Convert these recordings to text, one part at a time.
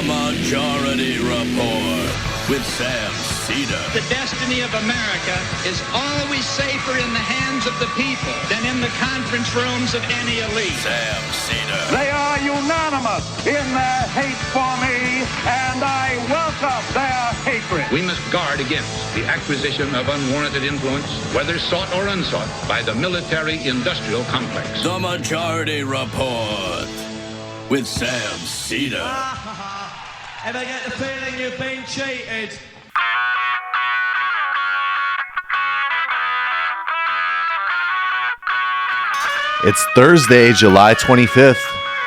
The Majority Report with Sam Seder. The destiny of America is always safer in the hands of the people than in the conference rooms of any elite. Sam Seder. They are unanimous in their hate for me, and I welcome their hatred. We must guard against the acquisition of unwarranted influence, whether sought or unsought, by the military-industrial complex. The Majority Report with Sam Seder. Ever get the feeling you've been cheated? It's Thursday, July 25th,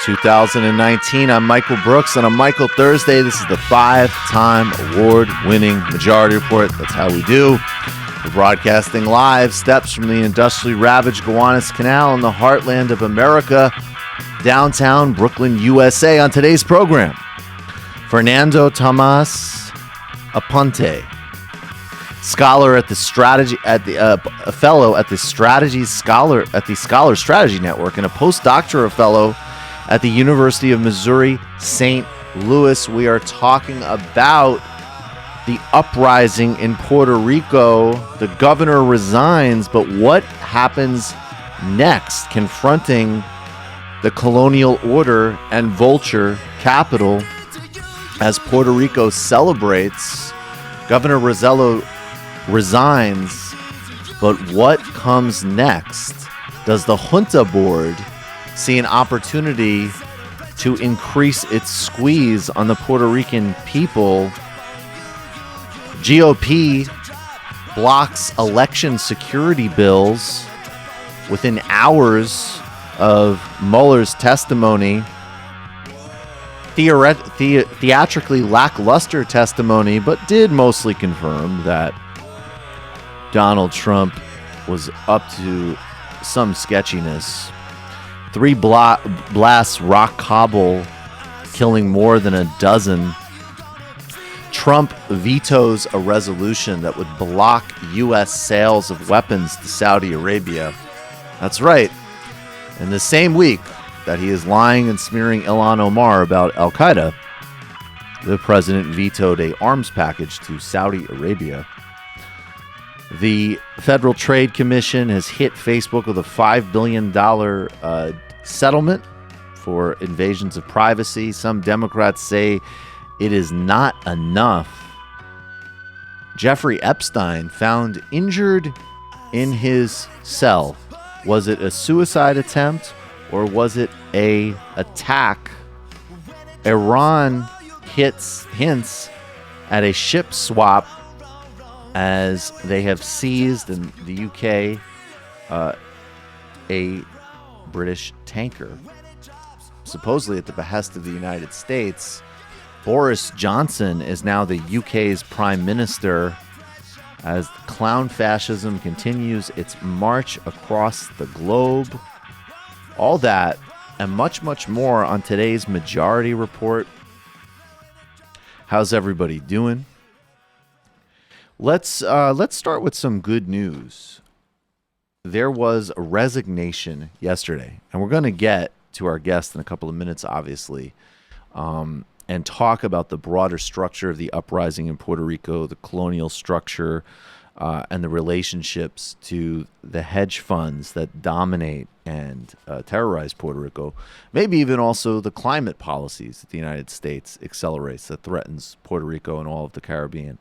2019. I'm Michael Brooks, and on Michael Thursday, this is the 5-time award-winning Majority Report. That's how we do. We're broadcasting live, steps from the industrially ravaged Gowanus Canal in the heartland of America, downtown Brooklyn, USA. On today's program, Fernando Tormos-Aponte, scholar at the strategy a fellow at the Scholar Strategy Network, and a postdoctoral fellow at the University of Missouri St. Louis. We are talking about the uprising in Puerto Rico. The governor resigns, but what happens next, confronting the colonial order and vulture capital as Puerto Rico celebrates? Governor Rosselló resigns, but what comes next? Does the junta board see an opportunity to increase its squeeze on the Puerto Rican people? GOP blocks election security bills within hours of Mueller's testimony. Theatrically lackluster testimony, but did mostly confirm that Donald Trump was up to some sketchiness. 3 blasts rock Kabul, killing more than a dozen. Trump vetoes a resolution that would block U.S. sales of weapons to Saudi Arabia. That's right. In the same week that he is lying and smearing Ilhan Omar about Al-Qaeda, the president vetoed an arms package to Saudi Arabia. The Federal Trade Commission has hit Facebook with a $5 billion settlement for invasions of privacy. Some Democrats say it is not enough. Jeffrey Epstein found injured in his cell. Was it a suicide attempt or was it an attack? Iran hints at a ship swap as they have seized in the UK a British tanker, supposedly at the behest of the United States. Boris Johnson is now the UK's prime minister as clown fascism continues its march across the globe. All that and much, much more on today's Majority Report. How's everybody doing? Let's start with some good news. There was a resignation yesterday, and we're going to get to our guest in a couple of minutes, obviously, and talk about the broader structure of the uprising in Puerto Rico, the colonial structure, and the relationships to the hedge funds that dominate and terrorize Puerto Rico. Maybe even also the climate policies that the United States accelerates that threatens Puerto Rico and all of the Caribbean.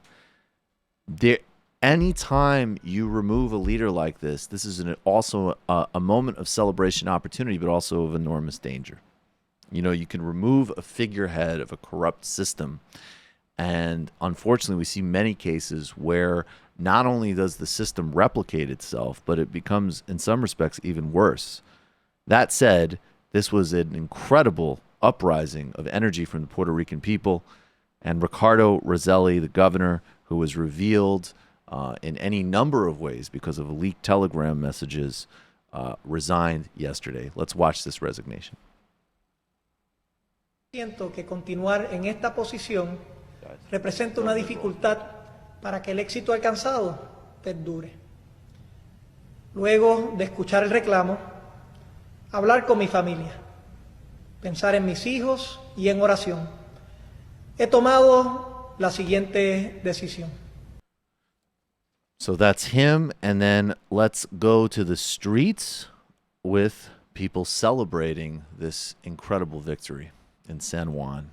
Anytime you remove a leader like this is also a moment of celebration opportunity, but also of enormous danger. You know, you can remove a figurehead of a corrupt system, and unfortunately we see many cases where not only does the system replicate itself, but it becomes, in some respects, even worse. That said, this was an incredible uprising of energy from the Puerto Rican people, and Ricardo Rosselló, the governor, who was revealed in any number of ways because of leaked telegram messages, resigned yesterday. Let's watch this resignation. Siento que continuar en esta posición representa una dificultad para que el éxito alcanzado perdure. Luego de escuchar el reclamo, hablar con mi familia, pensar en mis hijos y en oración, he tomado la siguiente decisión. So that's him, and then let's go to the streets with people celebrating this incredible victory in San Juan.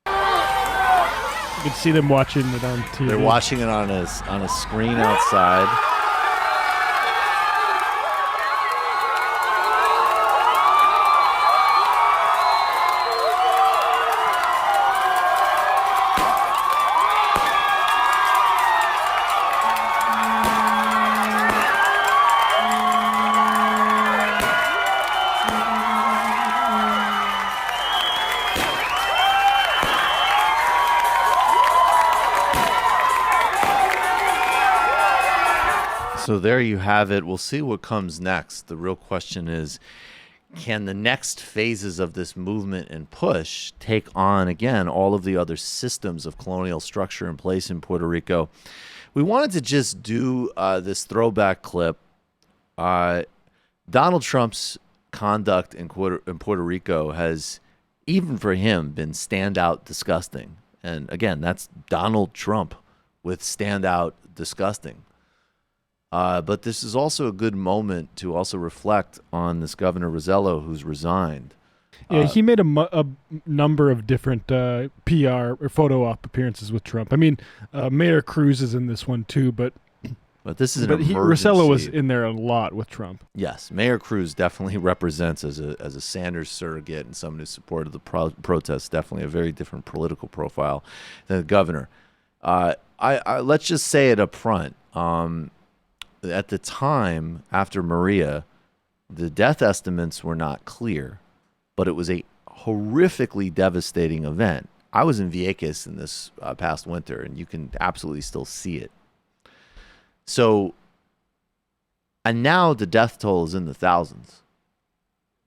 You can see them watching it on TV. They're watching it on a screen outside. So there you have it. We'll see what comes next. The real question is, can the next phases of this movement and push take on, again, all of the other systems of colonial structure in place in Puerto Rico? We wanted to just do this throwback clip. Donald Trump's conduct in Puerto Rico has, even for him, been standout disgusting. And again, that's Donald Trump with standout disgusting. But this is also a good moment to also reflect on this Governor Rosselló who's resigned. Yeah, he made a number of different PR or photo op appearances with Trump. I mean, Mayor Cruz is in this one too, but this is an emergency. Rosselló was in there a lot with Trump. Yes, Mayor Cruz definitely represents as a Sanders surrogate and someone who supported the protests. Definitely a very different political profile than the governor. Let's just say it up front. At the time, after Maria, the death estimates were not clear, but it was a horrifically devastating event. I was in Vieques in this past winter, and you can absolutely still see it. So, and now the death toll is in the thousands.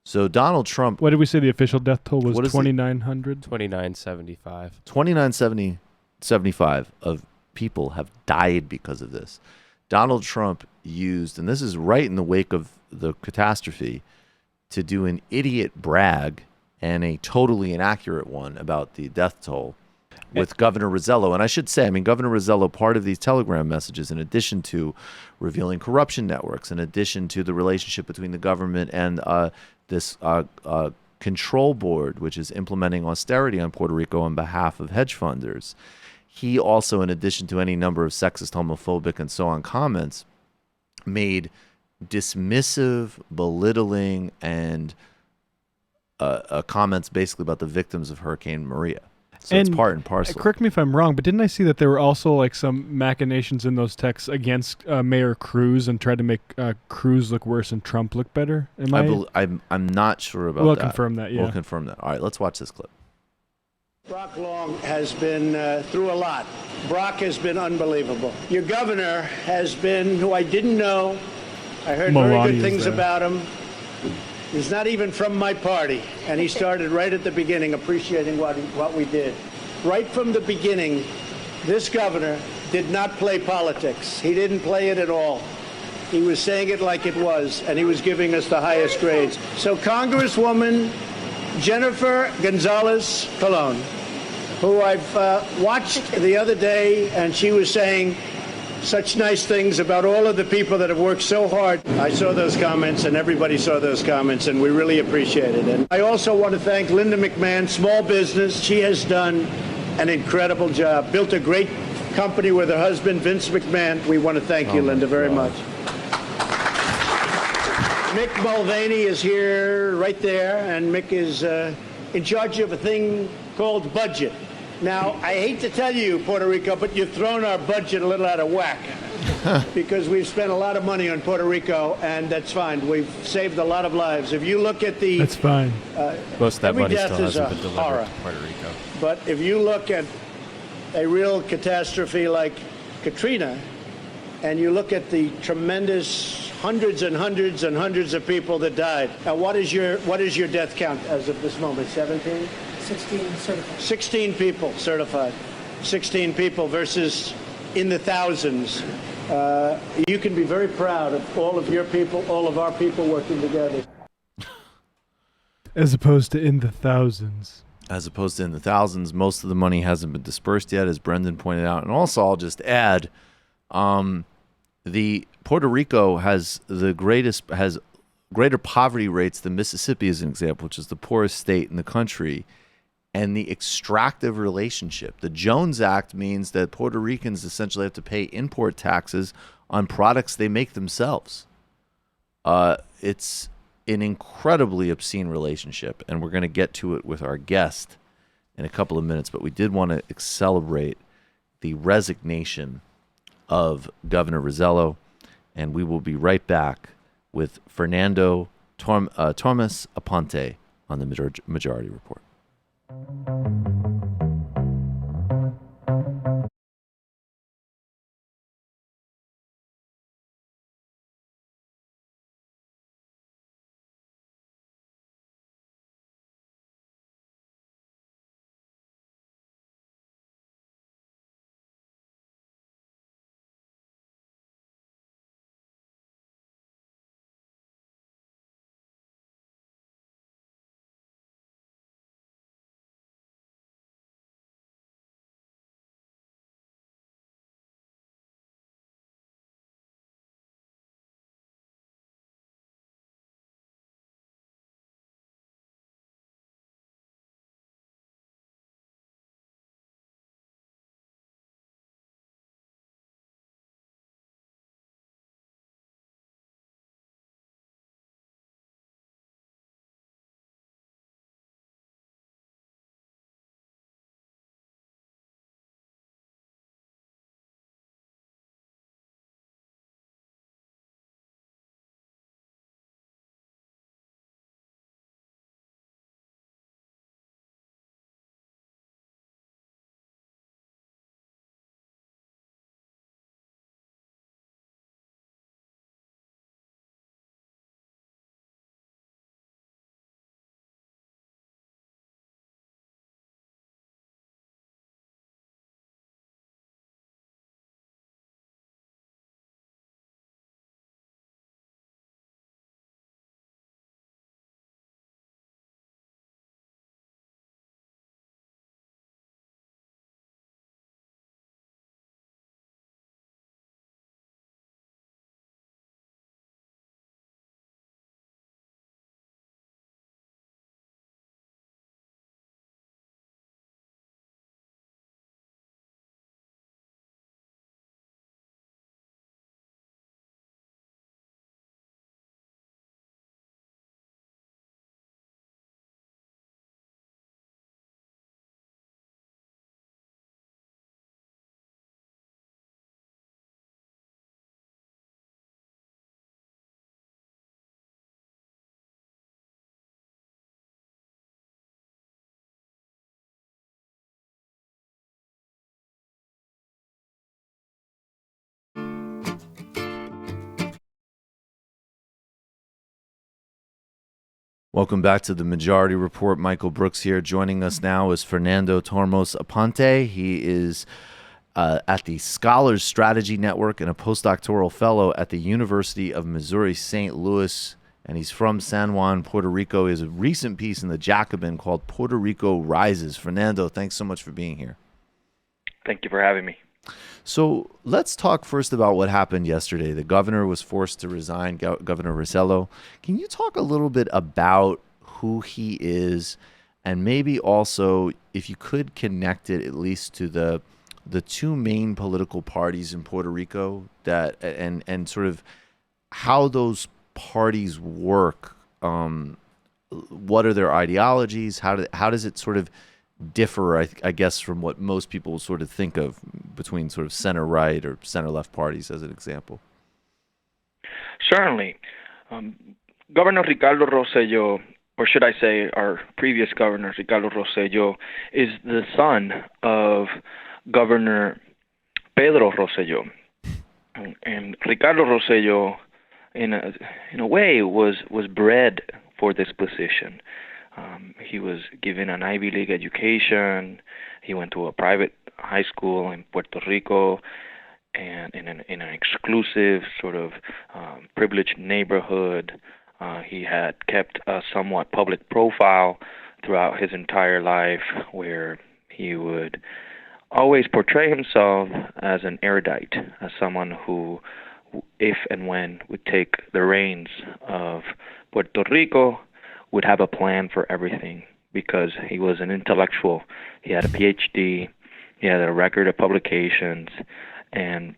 So Donald Trump... What did we say the official death toll was? 2,900? 2,975. 2,975 of people have died because of this. Donald Trump used, and this is right in the wake of the catastrophe, to do an idiot brag and a totally inaccurate one about the death toll with Governor Rosselló. And I should say, Governor Rosselló, part of these Telegram messages, in addition to revealing corruption networks, in addition to the relationship between the government and this control board, which is implementing austerity on Puerto Rico on behalf of hedge funders, he also, in addition to any number of sexist, homophobic, and so on comments, made dismissive, belittling, and comments basically about the victims of Hurricane Maria. So it's part and parcel. Correct me if I'm wrong, but didn't I see that there were also like some machinations in those texts against Mayor Cruz and tried to make Cruz look worse and Trump look better? I'm not sure about that. We'll confirm that, yeah. We'll confirm that. All right, let's watch this clip. Brock Long has been through a lot. Brock has been unbelievable. Your governor has been, who I didn't know. I heard very good things about him. He's not even from my party, and he started right at the beginning appreciating what we did. Right from the beginning, this governor did not play politics. He didn't play it at all. He was saying it like it was, and he was giving us the highest grades. So Congresswoman Jennifer Gonzalez Colon, who I've watched the other day, and she was saying such nice things about all of the people that have worked so hard. I saw those comments, and everybody saw those comments, and we really appreciate it. And I also want to thank Linda McMahon, small business. She has done an incredible job, built a great company with her husband, Vince McMahon. We want to thank you, Linda, very much. Mick Mulvaney is here, right there, and Mick is in charge of a thing called budget. Now, I hate to tell you, Puerto Rico, but you've thrown our budget a little out of whack because we've spent a lot of money on Puerto Rico, and that's fine. We've saved a lot of lives. If you look at the... That's fine. Most of that money still hasn't been delivered to Puerto Rico. But if you look at a real catastrophe like Katrina, and you look at the tremendous hundreds and hundreds and hundreds of people that died. Now, what is your death count as of this moment? 17? 16 certified. 16 people certified. 16 people versus in the thousands. You can be very proud of all of your people, all of our people working together. As opposed to in the thousands. as opposed to in the thousands. Most of the money hasn't been dispersed yet, as Brendan pointed out. And also, I'll just add, the Puerto Rico has greater poverty rates than Mississippi, as an example, which is the poorest state in the country. And the extractive relationship. The Jones Act means that Puerto Ricans essentially have to pay import taxes on products they make themselves. It's an incredibly obscene relationship, and we're going to get to it with our guest in a couple of minutes, but we did want to celebrate the resignation of Governor Rosselló, and we will be right back with Fernando Tormos-Aponte on the Majority Report. Welcome back to the Majority Report. Michael Brooks here. Joining us now is Fernando Tormos-Aponte. He is at the Scholars Strategy Network and a postdoctoral fellow at the University of Missouri St. Louis. And he's from San Juan, Puerto Rico. He has a recent piece in the Jacobin called Puerto Rico Rises. Fernando, thanks so much for being here. Thank you for having me. So let's talk first about what happened yesterday. The governor was forced to resign, Governor Rosselló. Can you talk a little bit about who he is, and maybe also, if you could connect it at least to the two main political parties in Puerto Rico, that and sort of how those parties work? What are their ideologies? How does it sort of differ, I guess, from what most people sort of think of between sort of center-right or center-left parties, as an example? Certainly. Governor Ricardo Rosselló, or should I say our previous governor, Ricardo Rosselló, is the son of Governor Pedro Rosselló. And Ricardo Rosselló, in a way, was bred for this position. He was given an Ivy League education. He went to a private high school in Puerto Rico, and in an exclusive sort of privileged neighborhood. He had kept a somewhat public profile throughout his entire life, where he would always portray himself as an erudite, as someone who, if and when would take the reins of Puerto Rico, would have a plan for everything, because he was an intellectual. He had a PhD, he had a record of publications, and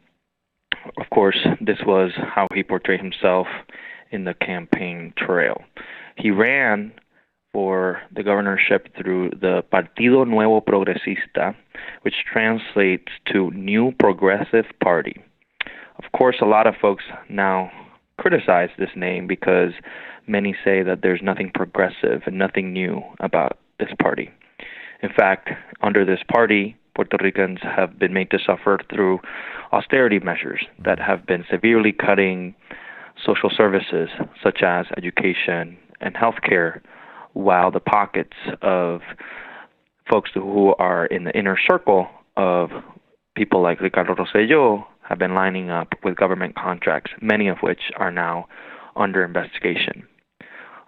of course, this was how he portrayed himself in the campaign trail. He ran for the governorship through the Partido Nuevo Progresista, which translates to New Progressive Party. Of course, a lot of folks now criticize this name because many say that there's nothing progressive and nothing new about this party. In fact, under this party, Puerto Ricans have been made to suffer through austerity measures that have been severely cutting social services such as education and healthcare, while the pockets of folks who are in the inner circle of people like Ricardo Rosselló have been lining up with government contracts, many of which are now under investigation.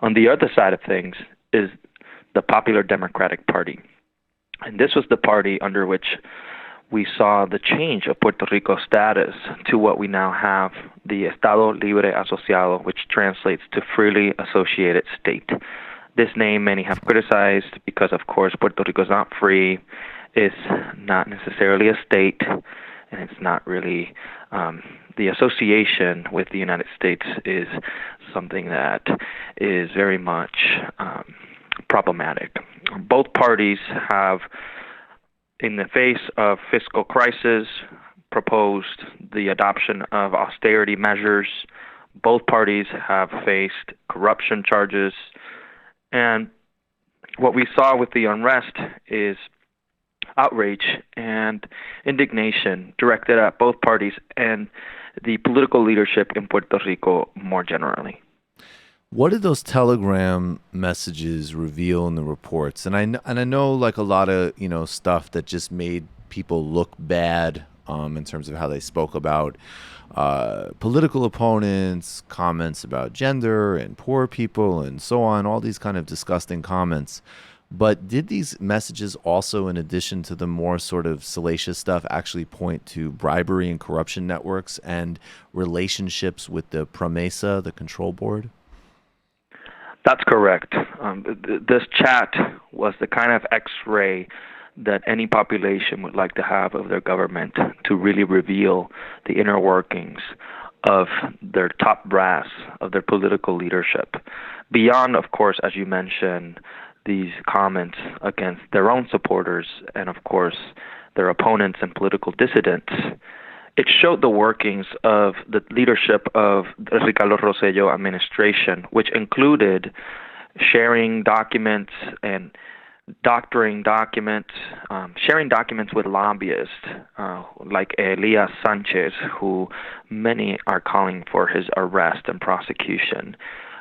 On the other side of things is the Popular Democratic Party. And this was the party under which we saw the change of Puerto Rico's status to what we now have, the Estado Libre Asociado, which translates to freely associated state. This name many have criticized because, of course, Puerto Rico is not free, it's not necessarily a state, and it's not really the association with the United States is something that is very much problematic. Both parties have, in the face of fiscal crisis, proposed the adoption of austerity measures. Both parties have faced corruption charges. And what we saw with the unrest is outrage and indignation directed at both parties and the political leadership in Puerto Rico more generally. What did those telegram messages reveal in the reports? And I know like a lot of stuff that just made people look bad in terms of how they spoke about political opponents, comments about gender and poor people and so on, all these kind of disgusting comments. But did these messages also, in addition to the more sort of salacious stuff, actually point to bribery and corruption networks and relationships with the Promesa, the control board? That's correct. This chat was the kind of X-ray that any population would like to have of their government to really reveal the inner workings of their top brass, of their political leadership. Beyond, of course, as you mentioned, these comments against their own supporters and, of course, their opponents and political dissidents, it showed the workings of the leadership of the Ricardo Rosselló administration, which included sharing documents and doctoring documents, sharing documents with lobbyists like Elias Sanchez, who many are calling for his arrest and prosecution.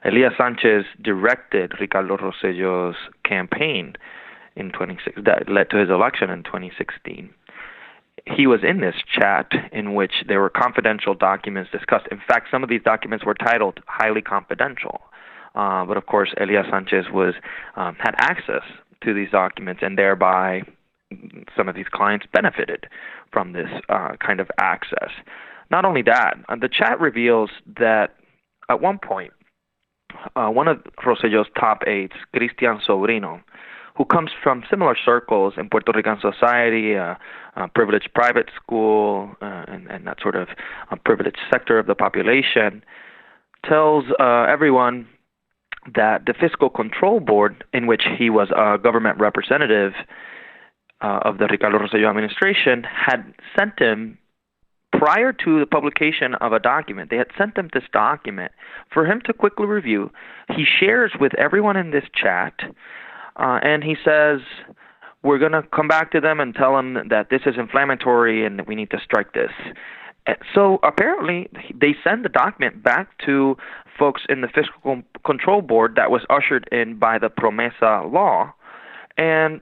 Elias Sanchez directed Ricardo Rosselló's campaign in 2016, that led to his election in 2016. He was in this chat in which there were confidential documents discussed. In fact, some of these documents were titled highly confidential. But of course, Elias Sanchez had access to these documents, and thereby some of these clients benefited from this kind of access. Not only that, the chat reveals that at one point, one of Rosselló's top aides, Cristian Sobrino, who comes from similar circles in Puerto Rican society, a privileged private school, and that sort of privileged sector of the population, tells everyone that the Fiscal Control Board, in which he was a government representative of the Ricardo Rosselló administration, had sent him, prior to the publication of a document, they had sent him this document for him to quickly review. He shares with everyone in this chat, and he says, we're going to come back to them and tell them that this is inflammatory and that we need to strike this. So apparently they send the document back to folks in the Fiscal Control Board that was ushered in by the Promesa law. And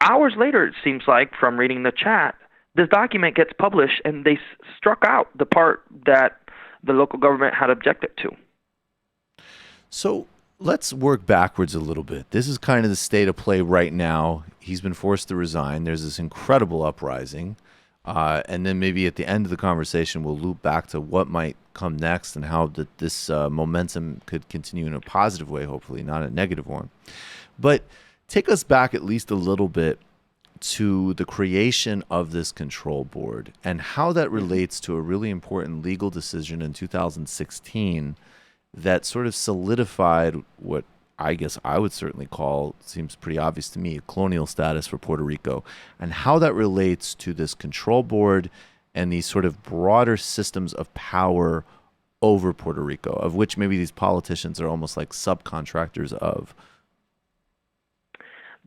hours later, it seems like, from reading the chat, this document gets published and they struck out the part that the local government had objected to. So let's work backwards a little bit. This is kind of the state of play right now. He's been forced to resign. There's this incredible uprising. And then maybe at the end of the conversation, we'll loop back to what might come next and how this momentum could continue in a positive way, hopefully, not a negative one. But take us back at least a little bit to the creation of this control board and how that relates to a really important legal decision in 2016 that sort of solidified what I guess I would certainly call, seems pretty obvious to me, colonial status for Puerto Rico, and how that relates to this control board and these sort of broader systems of power over Puerto Rico, of which maybe these politicians are almost like subcontractors of.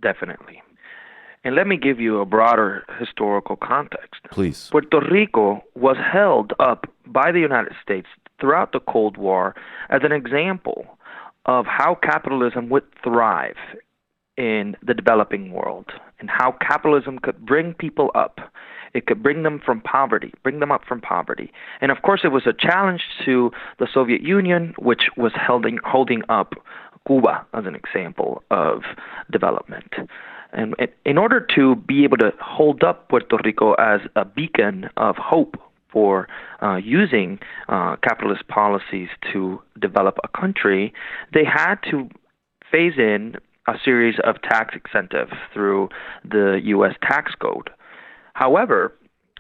Definitely. And let me give you a broader historical context. Please. Puerto Rico was held up by the United States throughout the Cold War as an example of how capitalism would thrive in the developing world and how capitalism could bring people up. It could bring them up from poverty. And of course, it was a challenge to the Soviet Union, which was holding up Cuba as an example of development. And in order to be able to hold up Puerto Rico as a beacon of hope for using capitalist policies to develop a country, they had to phase in a series of tax incentives through the U.S. tax code. However,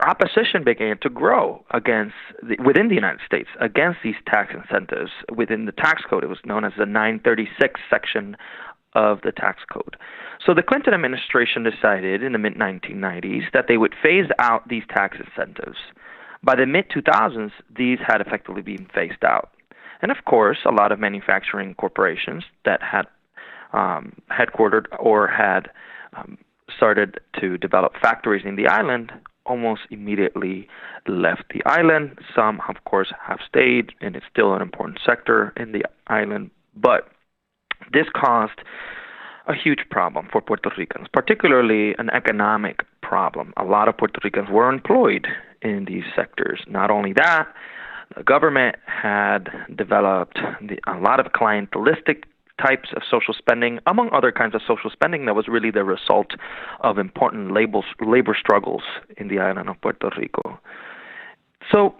opposition began to grow within the United States against these tax incentives within the tax code. It was known as the 936 section of the tax code. So the Clinton administration decided in the mid-1990s that they would phase out these tax incentives. By the mid-2000s, these had effectively been phased out. And of course, a lot of manufacturing corporations that had headquartered or had started to develop factories in the island almost immediately left the island. Some, of course, have stayed, and it's still an important sector in the island. But this caused a huge problem for Puerto Ricans, particularly an economic problem. A lot of Puerto Ricans were employed in these sectors. Not only that, the government had developed a lot of clientelistic types of social spending, among other kinds of social spending that was really the result of important labor struggles in the island of Puerto Rico. So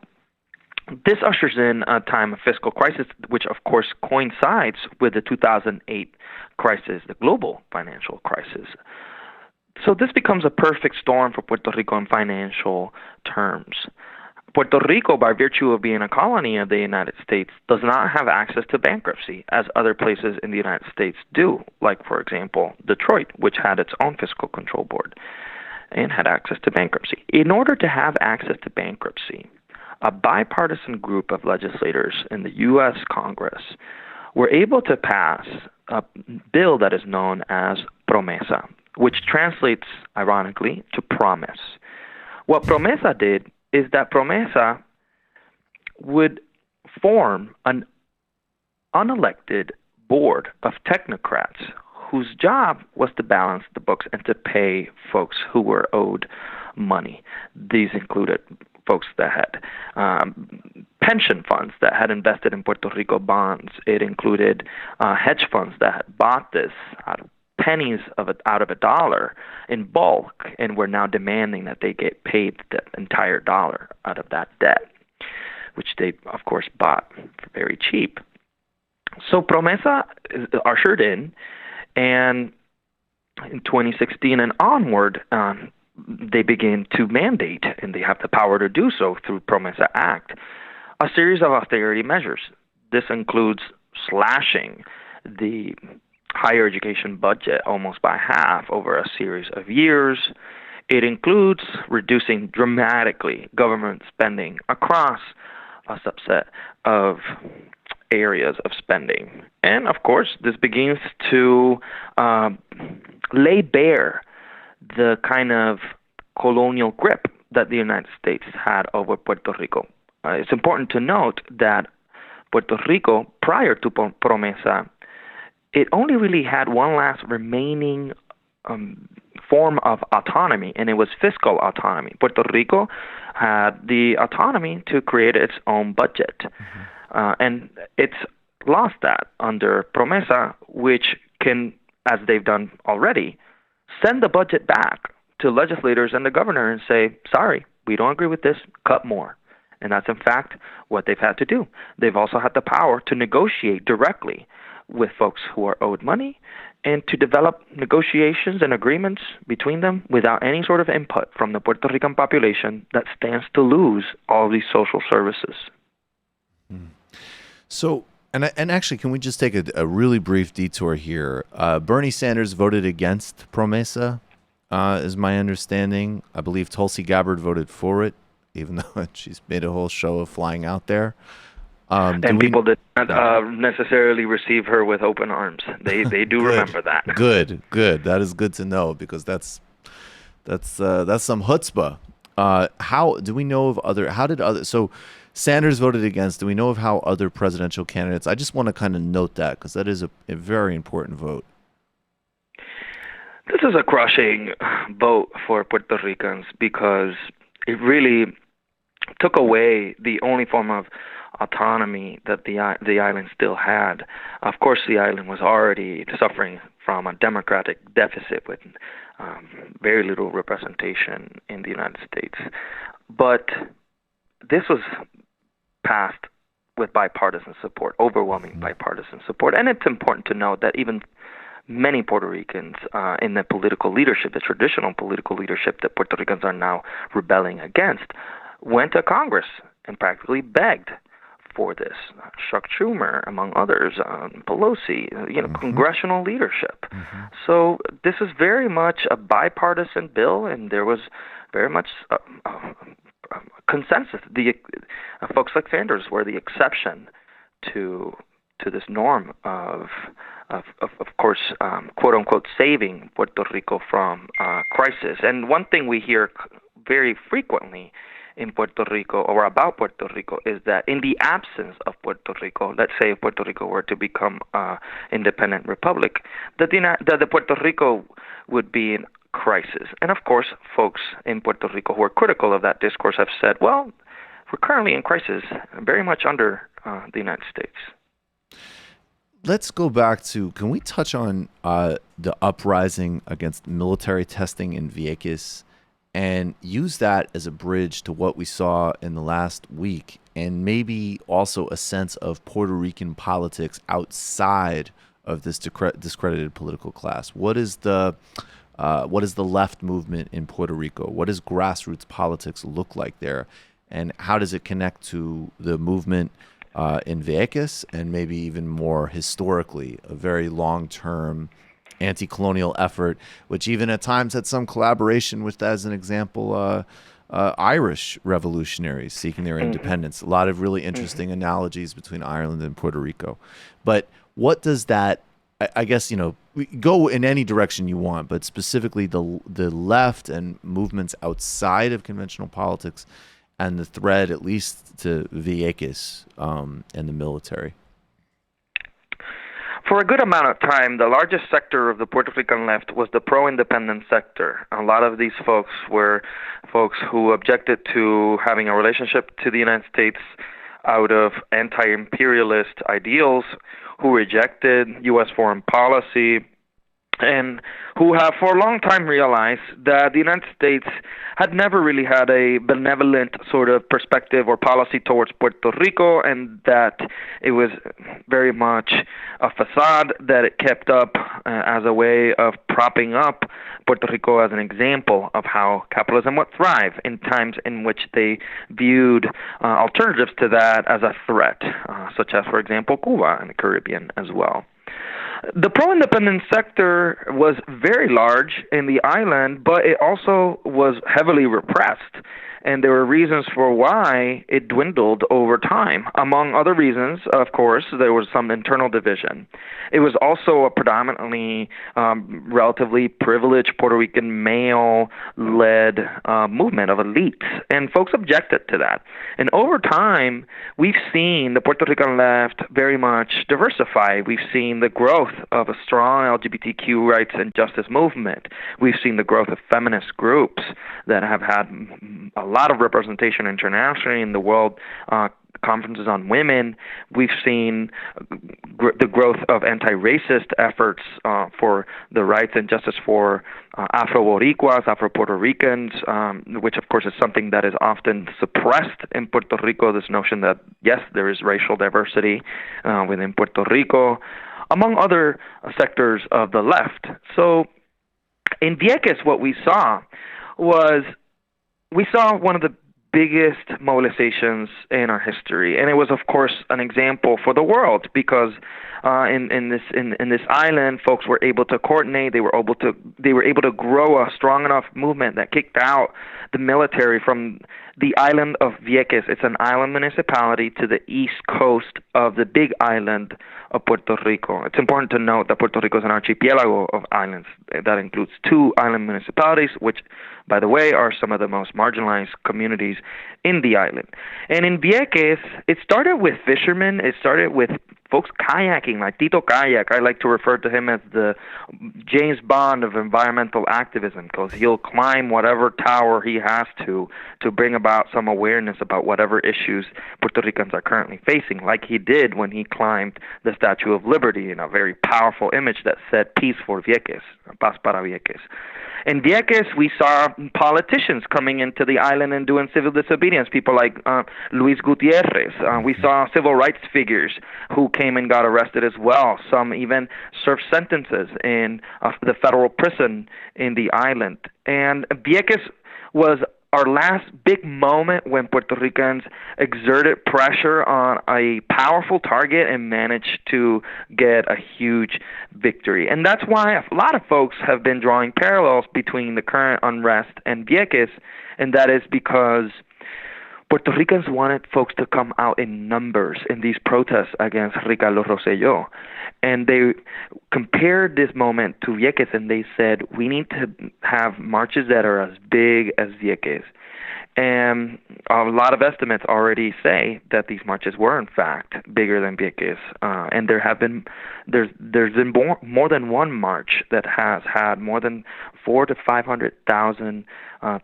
this ushers in a time of fiscal crisis, which of course coincides with the 2008 crisis, the global financial crisis. So this becomes a perfect storm for Puerto Rico in financial terms. Puerto Rico, by virtue of being a colony of the United States, does not have access to bankruptcy as other places in the United States do, like, for example, Detroit, which had its own fiscal control board and had access to bankruptcy. In order to have access to bankruptcy, a bipartisan group of legislators in the U.S. Congress were able to pass a bill that is known as Promesa, which translates, ironically, to promise. What Promesa did is that Promesa would form an unelected board of technocrats whose job was to balance the books and to pay folks who were owed money. These included folks that had pension funds that had invested in Puerto Rico bonds. It included hedge funds that had bought this out of pennies out of a dollar in bulk and were now demanding that they get paid the entire dollar out of that debt, which they, of course, bought for very cheap. So Promesa is ushered in, and in 2016 and onward, they begin to mandate, and they have the power to do so through Promesa Act, a series of austerity measures. This includes slashing the higher education budget almost by half over a series of years. It includes reducing dramatically government spending across a subset of areas of spending. And, of course, this begins to lay bare the kind of colonial grip that the United States had over Puerto Rico. It's important to note that Puerto Rico, prior to Promesa, it only really had one last remaining form of autonomy, and it was fiscal autonomy. Puerto Rico had the autonomy to create its own budget. And its lost that under Promesa, which can, as they've done already, send the budget back to legislators and the governor and say, sorry, we don't agree with this, cut more. And that's, in fact, what they've had to do. They've also had the power to negotiate directly with folks who are owed money and to develop negotiations and agreements between them without any sort of input from the Puerto Rican population that stands to lose all these social services. So, and actually, can we just take a really brief detour here? Bernie Sanders voted against Promesa, is my understanding. I believe Tulsi Gabbard voted for it, even though she's made a whole show of flying out there. And people did not necessarily receive her with open arms. They do remember that. Good. That is good to know, because that's some chutzpah. How do we know of other? How did other? So Sanders voted against. Do we know of how other presidential candidates? I just want to kind of note that, because that is a very important vote. This is a crushing vote for Puerto Ricans, because it really took away the only form of autonomy that the island still had. Of course, the island was already suffering from a democratic deficit with very little representation in the United States. But this was passed with bipartisan support, overwhelming bipartisan support. And it's important to note that even many Puerto Ricans in the political leadership, the traditional political leadership that Puerto Ricans are now rebelling against, went to Congress and practically begged for this. Chuck Schumer, among others, Pelosi, congressional leadership. So this is very much a bipartisan bill, and there was very much consensus. The folks like Sanders were the exception to this norm of course, quote unquote, saving Puerto Rico from crisis. And one thing we hear very frequently in Puerto Rico, or about Puerto Rico, is that in the absence of Puerto Rico, let's say if Puerto Rico were to become an independent republic, that the Puerto Rico would be in crisis. And of course, folks in Puerto Rico who are critical of that discourse have said, well, we're currently in crisis, very much under the United States. Let's go back to, can we touch on the uprising against military testing in Vieques and use that as a bridge to what we saw in the last week, and maybe also a sense of Puerto Rican politics outside of this discredited political class? What is the left movement in Puerto Rico? What does grassroots politics look like there? And how does it connect to the movement in Vieques, and maybe even more historically, a very long-term anti-colonial effort, which even at times had some collaboration with, as an example, Irish revolutionaries seeking their independence. A lot of really interesting analogies between Ireland and Puerto Rico. But what does that, I guess, go in any direction you want, but specifically the left and movements outside of conventional politics and the thread, at least to Vieques and the military? For a good amount of time, the largest sector of the Puerto Rican left was the pro-independence sector. A lot of these folks were folks who objected to having a relationship to the United States out of anti-imperialist ideals, who rejected U.S. foreign policy, and who have for a long time realized that the United States had never really had a benevolent sort of perspective or policy towards Puerto Rico, and that it was very much a facade that it kept up as a way of propping up Puerto Rico as an example of how capitalism would thrive in times in which they viewed alternatives to that as a threat, such as, for example, Cuba and the Caribbean as well. The pro-independence sector was very large in the island, but it also was heavily repressed. And there were reasons for why it dwindled over time. Among other reasons, of course, there was some internal division. It was also a predominantly relatively privileged Puerto Rican male-led movement of elites, and folks objected to that. And over time, we've seen the Puerto Rican left very much diversify. We've seen the growth of a strong LGBTQ rights and justice movement. We've seen the growth of feminist groups that have had a lot of representation internationally in the world conferences on women. We've seen the growth of anti-racist efforts for the rights and justice for Afro-Boricuas, Afro-Puerto Ricans, which of course is something that is often suppressed in Puerto Rico, this notion that, yes, there is racial diversity within Puerto Rico, among other sectors of the left. So in Vieques, what we saw was one of the biggest mobilizations in our history, and it was, of course, an example for the world because in this island, folks were able to coordinate. They were able to grow a strong enough movement that kicked out the military from the island of Vieques. It's an island municipality to the east coast of the big island of Puerto Rico. It's important to note that Puerto Rico is an archipelago of islands that includes 2 island municipalities, which, by the way, are some of the most marginalized communities in the island. And in Vieques, it started with fishermen. It started with folks kayaking, like Tito Kayak. I like to refer to him as the James Bond of environmental activism because he'll climb whatever tower he has to bring about some awareness about whatever issues Puerto Ricans are currently facing, like he did when he climbed the Statue of Liberty in a very powerful image that said peace for Vieques, paz para Vieques. In Vieques, we saw politicians coming into the island and doing civil disobedience, people like Luis Gutierrez. We saw civil rights figures who came and got arrested as well. Some even served sentences in the federal prison in the island. And Vieques was our last big moment when Puerto Ricans exerted pressure on a powerful target and managed to get a huge victory. And that's why a lot of folks have been drawing parallels between the current unrest and Vieques, and that is because Puerto Ricans wanted folks to come out in numbers in these protests against Ricardo Rosselló. And they compared this moment to Vieques, and they said, we need to have marches that are as big as Vieques. And a lot of estimates already say that these marches were, in fact, bigger than Vieques. And there's been more than one march that has had more than 400,000 to 500,000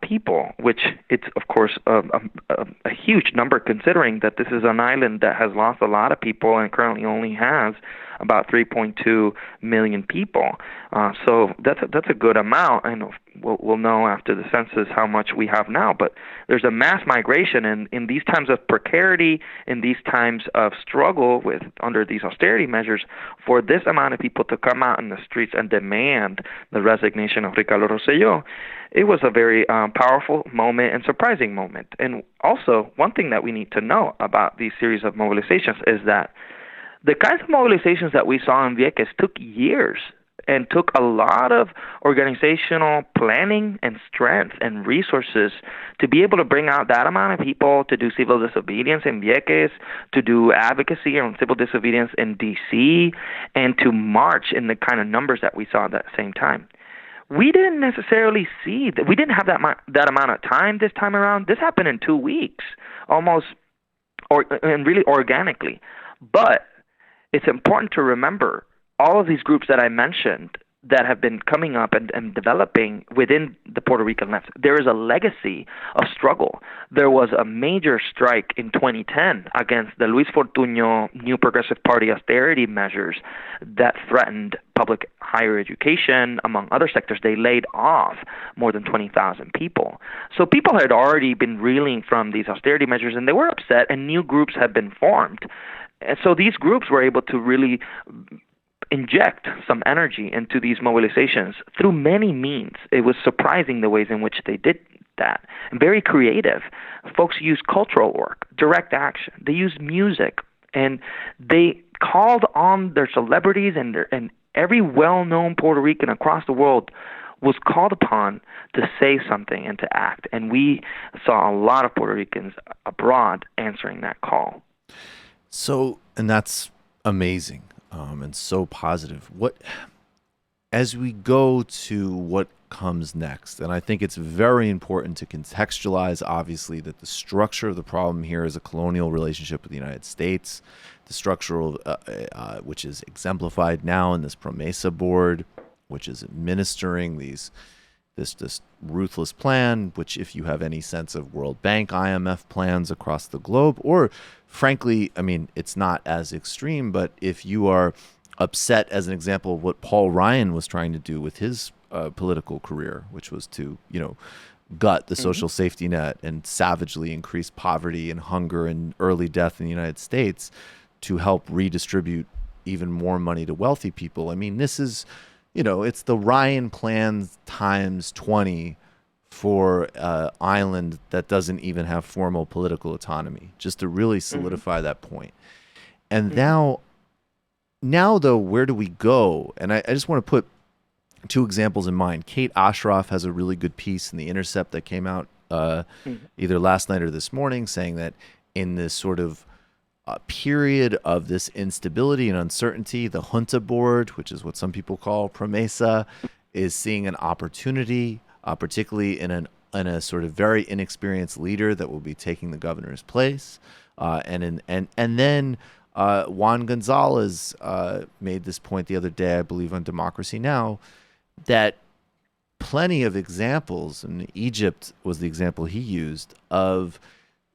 people, which it's, of course, a huge number considering that this is an island that has lost a lot of people and currently only has about 3.2 million people. So that's a good amount, and we'll know after the census how much we have now. But there's a mass migration, and in these times of precarity, in these times of struggle under these austerity measures, for this amount of people to come out in the streets and demand the resignation of Ricardo Rosselló, it was a very powerful moment and surprising moment. And also, one thing that we need to know about these series of mobilizations is that the kinds of mobilizations that we saw in Vieques took years and took a lot of organizational planning and strength and resources to be able to bring out that amount of people to do civil disobedience in Vieques, to do advocacy on civil disobedience in D.C., and to march in the kind of numbers that we saw at that same time. We didn't necessarily see that. We didn't have that amount of time this time around. This happened in 2 weeks, almost, and really organically. But it's important to remember all of these groups that I mentioned that have been coming up and developing within the Puerto Rican left. There is a legacy of struggle. There was a major strike in 2010 against the Luis Fortuño New Progressive Party austerity measures that threatened public higher education, among other sectors. They laid off more than 20,000 people. So people had already been reeling from these austerity measures, and they were upset, and new groups had been formed. And so these groups were able to really inject some energy into these mobilizations through many means. It was surprising the ways in which they did that. Very creative. Folks used cultural work, direct action. They used music, and they called on their celebrities, and every well-known Puerto Rican across the world was called upon to say something and to act. And we saw a lot of Puerto Ricans abroad answering that call. So, and that's amazing. And so positive. As we go to what comes next, and I think it's very important to contextualize, obviously, that the structure of the problem here is a colonial relationship with the United States, the structural, which is exemplified now in this PROMESA board, which is administering these this ruthless plan, which if you have any sense of World Bank, IMF plans across the globe, or frankly, I mean, it's not as extreme, but if you are upset, as an example, of what Paul Ryan was trying to do with his political career, which was to, gut the social safety net and savagely increase poverty and hunger and early death in the United States to help redistribute even more money to wealthy people. I mean, this is, it's the Ryan plan times 20 for an island that doesn't even have formal political autonomy, just to really solidify that point. And now though, where do we go? And I just want to put two examples in mind. Kate Ashraf has a really good piece in The Intercept that came out either last night or this morning, saying that in this sort of period of this instability and uncertainty, the Junta board, which is what some people call Promesa, is seeing an opportunity, particularly in a sort of very inexperienced leader that will be taking the governor's place. And then Juan Gonzalez made this point the other day, I believe, on Democracy Now!, that plenty of examples, and Egypt was the example he used, of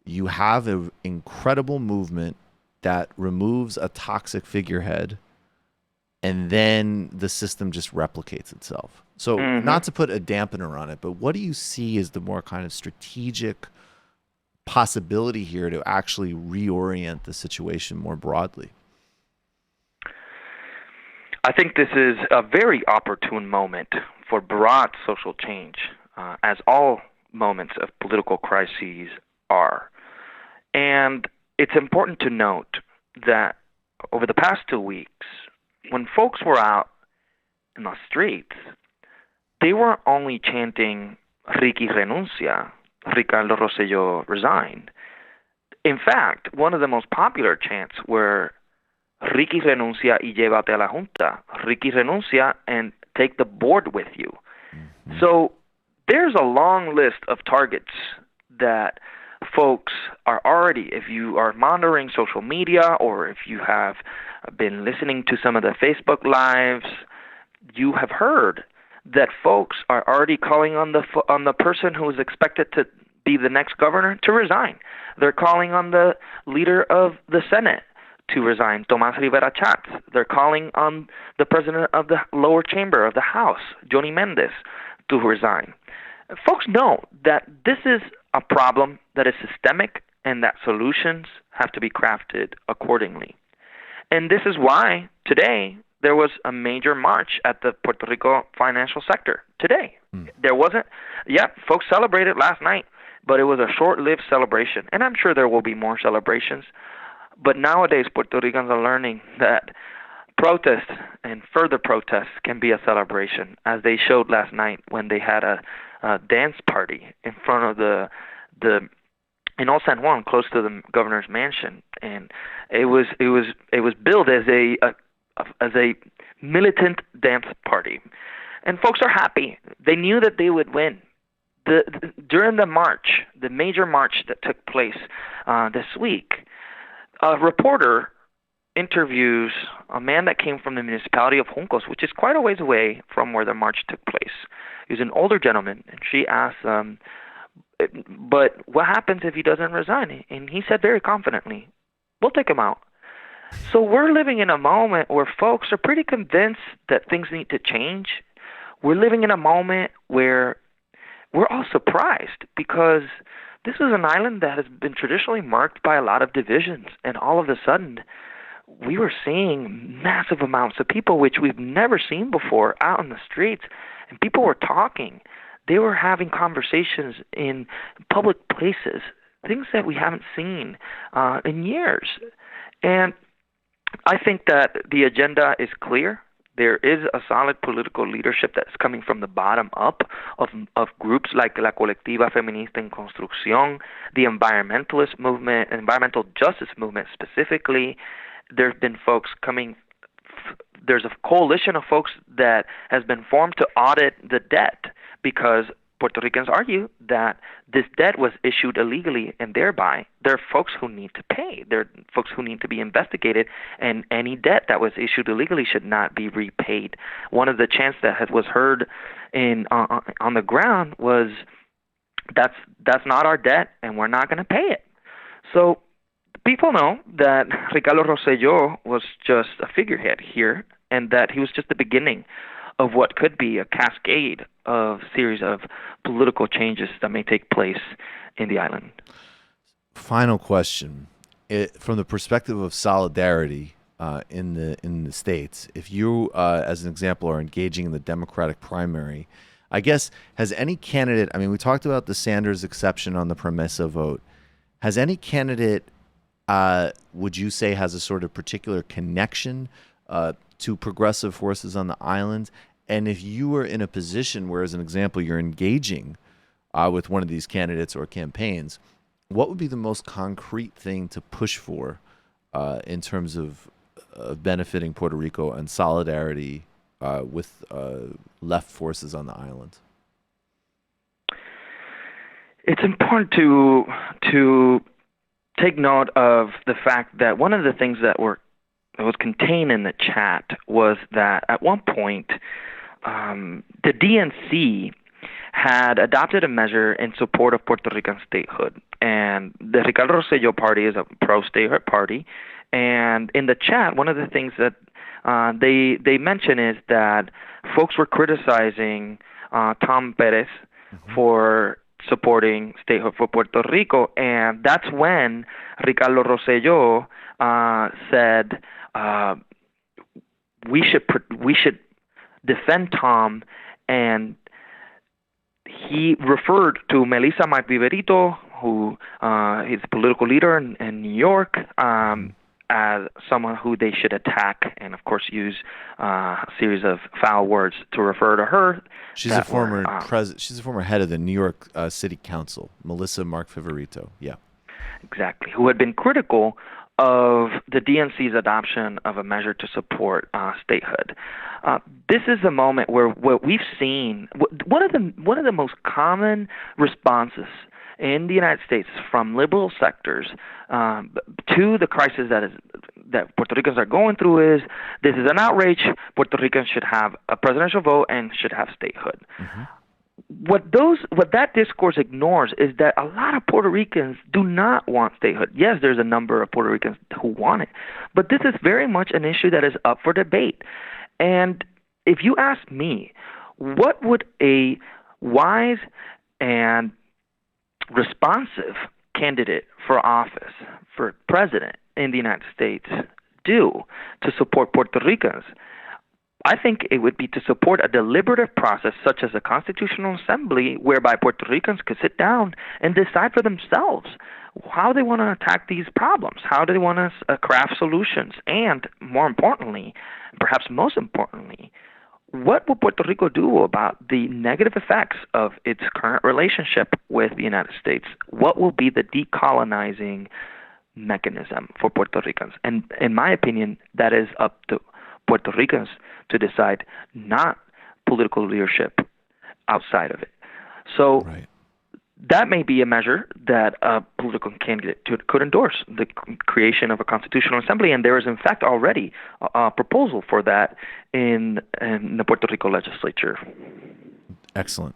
you have an incredible movement that removes a toxic figurehead, and then the system just replicates itself. So not to put a dampener on it, but what do you see as the more kind of strategic possibility here to actually reorient the situation more broadly? I think this is a very opportune moment for broad social change, as all moments of political crises are. And it's important to note that over the past 2 weeks, when folks were out in the streets, they weren't only chanting Ricky renuncia, Ricardo Rosselló resigned. In fact, one of the most popular chants were Ricky renuncia y llévate a la Junta. Ricky renuncia and take the board with you. So there's a long list of targets that folks are already, if you are monitoring social media or if you have been listening to some of the Facebook Lives, you have heard that folks are already calling on the person who is expected to be the next governor to resign. They're calling on the leader of the Senate to resign, Tomás Rivera Chats. They're calling on the president of the lower chamber of the House, Johnny Mendez, to resign. Folks know that this is a problem that is systemic and that solutions have to be crafted accordingly. And this is why today there was a major march at the Puerto Rico financial sector today. There wasn't, folks celebrated last night, but it was a short-lived celebration. And I'm sure there will be more celebrations. But nowadays, Puerto Ricans are learning that protest and further protests can be a celebration, as they showed last night when they had a dance party in front of in Old San Juan, close to the governor's mansion, and it was billed as a militant dance party, and folks are happy. They knew that they would win. During the march, the major march that took place this week, a reporter interviews a man that came from the municipality of Juncos, which is quite a ways away from where the march took place. He was an older gentleman, and she asked, but what happens if he doesn't resign? And he said very confidently, we'll take him out. So we're living in a moment where folks are pretty convinced that things need to change. We're living in a moment where we're all surprised because this is an island that has been traditionally marked by a lot of divisions, and all of a sudden we were seeing massive amounts of people, which we've never seen before, out in the streets, and people were talking. They were having conversations in public places, things that we haven't seen in years. And I think that the agenda is clear. There is a solid political leadership that's coming from the bottom up of groups like La Colectiva Feminista en Construcción, the environmentalist movement, environmental justice movement specifically. There have been folks coming. There's a coalition of folks that has been formed to audit the debt because Puerto Ricans argue that this debt was issued illegally, and thereby there are folks who need to pay. There are folks who need to be investigated, and any debt that was issued illegally should not be repaid. One of the chants that was heard on the ground was, that's not our debt, and we're not going to pay it. So people know that Ricardo Rosselló was just a figurehead here, and that he was just the beginning of what could be a cascade of series of political changes that may take place in the island. Final question. From the perspective of solidarity in the states, if you, as an example, are engaging in the Democratic primary, I guess, has any candidate, I mean, we talked about the Sanders exception on the Promesa vote. Has any candidate, would you say, has a sort of particular connection to progressive forces on the island? And if you were in a position where, as an example, you're engaging with one of these candidates or campaigns, what would be the most concrete thing to push for in terms of benefiting Puerto Rico and solidarity with left forces on the island? It's important to take note of the fact that one of the things that was contained in the chat was that at one point the DNC had adopted a measure in support of Puerto Rican statehood, and the Ricardo Rosselló party is a pro-statehood party. And in the chat, one of the things that they mention is that folks were criticizing Tom Perez for supporting statehood for Puerto Rico, and that's when Ricardo Rosselló said we should defend Tom, and he referred to Melissa Mark-Viverito, who is a political leader in New York, as someone who they should attack, and of course use a series of foul words to refer to her. She's a former she's a former head of the New York City Council, Melissa Mark-Viverito. Yeah, exactly. Who had been critical of the DNC's adoption of a measure to support statehood. This is a moment where what we've seen, one of the most common responses in the United States from liberal sectors to the crisis that Puerto Ricans are going through is, this is an outrage. Puerto Ricans should have a presidential vote and should have statehood. Mm-hmm. What that discourse ignores is that a lot of Puerto Ricans do not want statehood. Yes, there's a number of Puerto Ricans who want it, but this is very much an issue that is up for debate. And if you ask me, what would a wise and responsive candidate for office, for president in the United States do to support Puerto Ricans? I think it would be to support a deliberative process such as a constitutional assembly whereby Puerto Ricans could sit down and decide for themselves how they want to attack these problems, how do they want to craft solutions, and more importantly, perhaps most importantly, what will Puerto Rico do about the negative effects of its current relationship with the United States? What will be the decolonizing mechanism for Puerto Ricans? And in my opinion, that is up to Puerto Ricans to decide, not political leadership outside of it. So that may be a measure that a political candidate could endorse, the creation of a constitutional assembly, and there is in fact already a proposal for that in the Puerto Rico legislature. Excellent.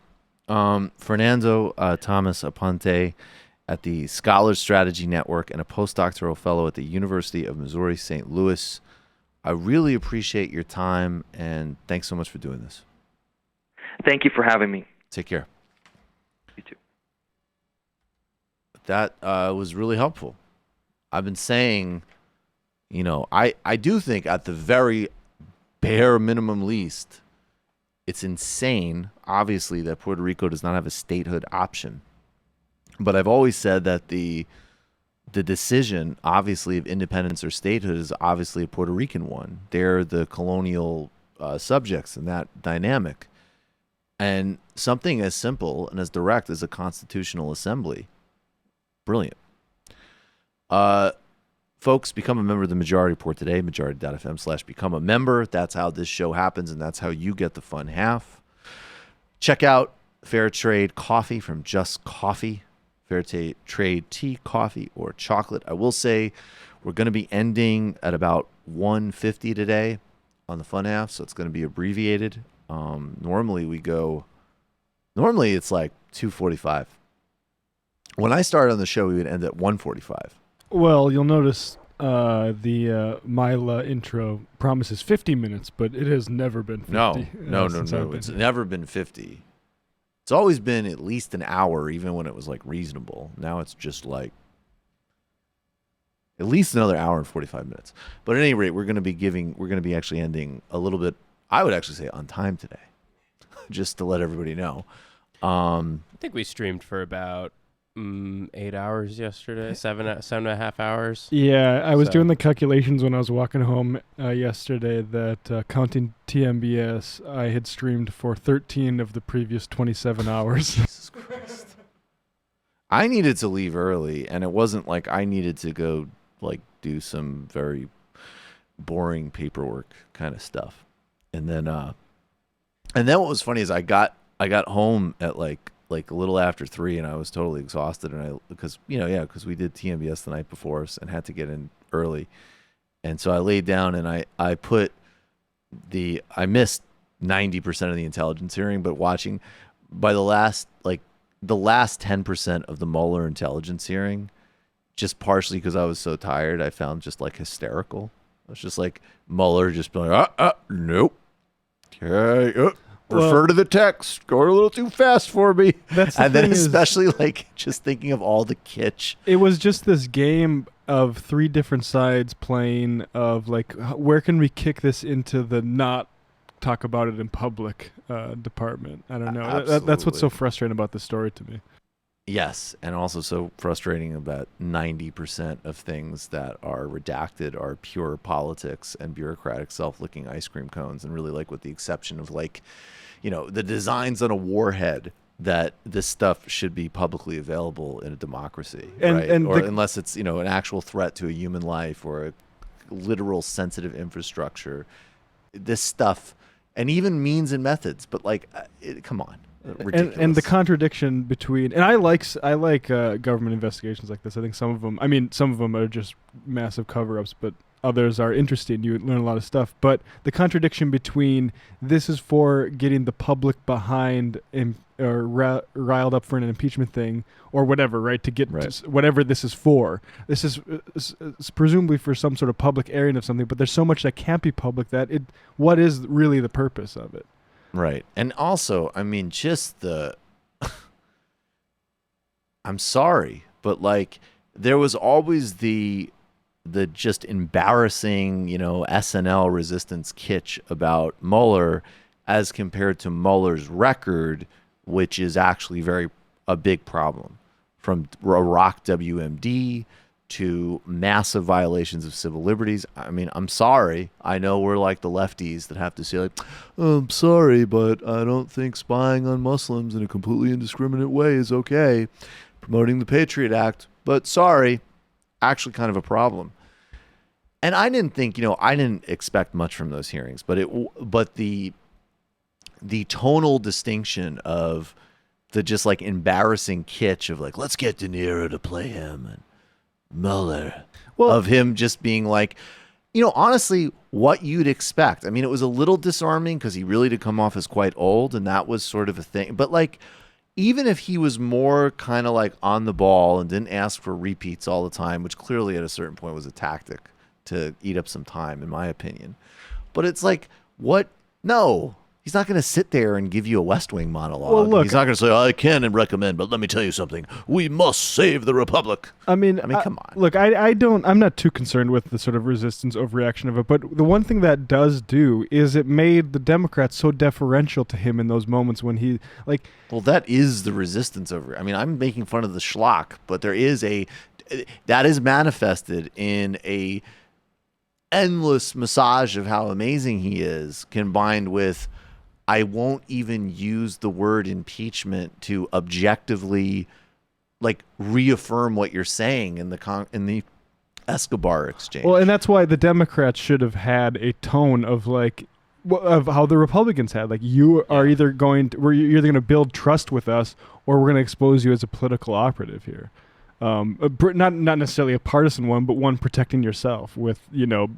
Fernando Tormos-Aponte at the Scholars Strategy Network and a postdoctoral fellow at the University of Missouri St. Louis. I really appreciate your time, and thanks so much for doing this. Thank you for having me. Take care. You too. That was really helpful. I've been saying, I do think at the very bare minimum least, it's insane, obviously, that Puerto Rico does not have a statehood option. But I've always said that the decision, obviously, of independence or statehood is obviously a Puerto Rican one. They're the colonial subjects in that dynamic. And something as simple and as direct as a constitutional assembly, brilliant. Folks, become a member of the Majority Report today, majority.fm/become a member. That's how this show happens, and that's how you get the fun half. Check out fair trade coffee from Just Coffee, fair trade tea, coffee, or chocolate. I will say we're going to be ending at about 1:50 today on the fun half, so it's going to be abbreviated. Normally it's like 2:45. When I started on the show, we would end at 1:45. Well, you'll notice the Mila intro promises 50 minutes, but it has never been 50. No. It's never been 50. It's always been at least an hour, even when it was like reasonable. Now it's just like at least another hour and 45 minutes. But at any rate, we're going to be actually ending a little bit, I would actually say, on time today, just to let everybody know. I think we streamed for about 8 hours yesterday, 7.5 hours. Yeah, I was doing the calculations when I was walking home yesterday that counting TMBS, I had streamed for 13 of the previous 27 hours. Jesus Christ. I needed to leave early, and it wasn't like I needed to go like do some very boring paperwork kind of stuff. And then what was funny is I got home at like a little after 3, and I was totally exhausted, and because we did TMBS the night before and had to get in early, and so I laid down and I missed 90% of the intelligence hearing, but watching by the last 10% of the Mueller intelligence hearing, just partially because I was so tired, I found just like hysterical. I was just like Mueller just being like, nope, okay, refer to the text. Going a little too fast for me. And then especially like just thinking of all the kitsch. It was just this game of 3 different sides playing of like, where can we kick this into the not talk about it in public department? I don't know. That's what's so frustrating about this story to me. Yes, and also so frustrating about 90% of things that are redacted are pure politics and bureaucratic self-licking ice cream cones, and really like with the exception of like, the designs on a warhead, that this stuff should be publicly available in a democracy, right? Unless it's, an actual threat to a human life or a literal sensitive infrastructure. This stuff, and even means and methods, but like, come on. Ridiculous. And the contradiction between, and I like government investigations like this. I think some of them are just massive cover-ups, but others are interesting. You learn a lot of stuff. But the contradiction between this is for getting the public behind or riled up for an impeachment thing or whatever, right? To get whatever this is for. This is presumably for some sort of public airing of something, but there's so much that can't be public that what is really the purpose of it? Right. And also, just I'm sorry, but like there was always the just embarrassing, SNL resistance kitsch about Mueller as compared to Mueller's record, which is actually a big problem, from Iraq WMD to massive violations of civil liberties. I'm sorry. I know we're like the lefties that have to say like, I'm sorry, but I don't think spying on Muslims in a completely indiscriminate way is okay. Promoting the Patriot Act, but sorry, actually kind of a problem. And I didn't think, I didn't expect much from those hearings, but the tonal distinction of the just like embarrassing kitsch of like, let's get De Niro to play him, and Mueller, of him just being like, honestly, what you'd expect. It was a little disarming because he really did come off as quite old, and that was sort of a thing. But like, even if he was more kind of like on the ball and didn't ask for repeats all the time, which clearly at a certain point was a tactic to eat up some time, in my opinion. But it's like, what? No. He's not going to sit there and give you a West Wing monologue. Well, look, he's not going to say, I can and recommend, but let me tell you something. We must save the Republic. Come on. Look, I'm not too concerned with the sort of resistance overreaction of it, but the one thing that does do is it made the Democrats so deferential to him in those moments when he, like... Well, that is the resistance over... I'm making fun of the schlock, but there is that is manifested in a endless massage of how amazing he is, combined with... I won't even use the word impeachment to objectively, like, reaffirm what you're saying in the Escobar exchange. Well, and that's why the Democrats should have had a tone of like, of how the Republicans had. Like, you are either going to build trust with us, or we're going to expose you as a political operative here. Not necessarily a partisan one, but one protecting yourself with,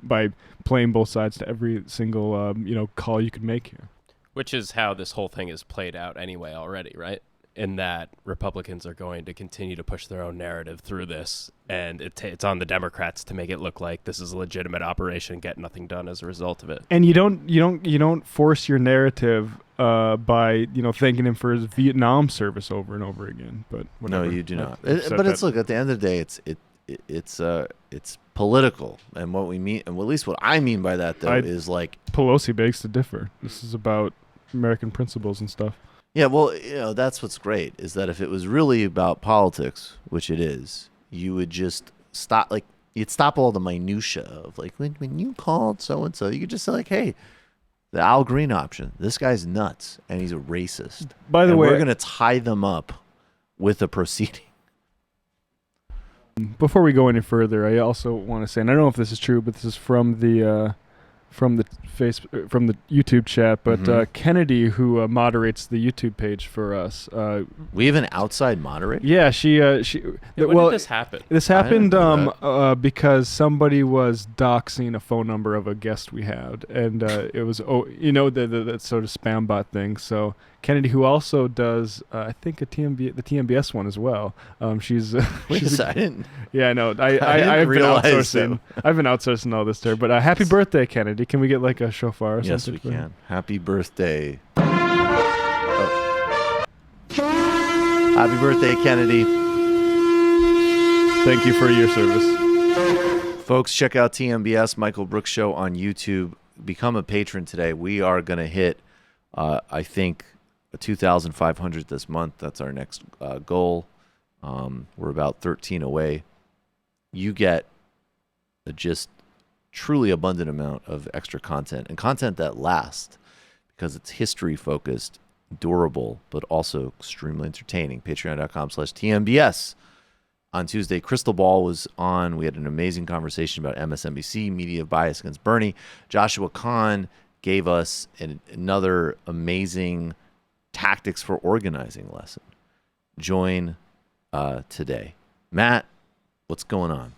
by playing both sides to every single, call you could make here. Which is how this whole thing is played out anyway already, right? In that Republicans are going to continue to push their own narrative through this, and it's on the Democrats to make it look like this is a legitimate operation, get nothing done as a result of it. And you don't force your narrative by thanking him for his Vietnam service over and over again. But whatever. No, you do not. Look, at the end of the day, it's political, and what we mean, and at least what I mean by that though is like Pelosi begs to differ. This is about American principles and stuff. Yeah, well, that's what's great, is that if it was really about politics, which it is, you would just stop, like, you'd stop all the minutia of, like, when you called so-and-so, you could just say, like, hey, the Al Green option, this guy's nuts, and he's a racist. By the way, we're going to tie them up with a proceeding. Before we go any further, I also want to say, and I don't know if this is true, but this is from the YouTube chat, but Kennedy, who moderates the YouTube page for us, we have an outside moderator. Yeah, she. When did this happen? This happened because somebody was doxing a phone number of a guest we had, and it was that sort of spam bot thing. So Kennedy, who also does, I think the TMBS one as well. She's. Wait a second. Yeah, I know. I've been outsourcing. I've been outsourcing all this to her. But happy birthday, Kennedy. Can we get like a shofar or something? Yes, we can. Happy birthday. Happy birthday, Kennedy. Thank you for your service. Folks, check out TMBS Michael Brooks Show on YouTube. Become a patron today. We are going to hit, I think, 2,500 this month. That's our next goal. We're about 13 away. You get just truly abundant amount of extra content, and content that lasts because it's history focused, durable, but also extremely entertaining. Patreon.com/TMBS. On Tuesday, Crystal Ball was on. We had an amazing conversation about MSNBC, media bias against Bernie. Joshua Kahn gave us another amazing tactics for organizing lesson. Join today. Matt, what's going on?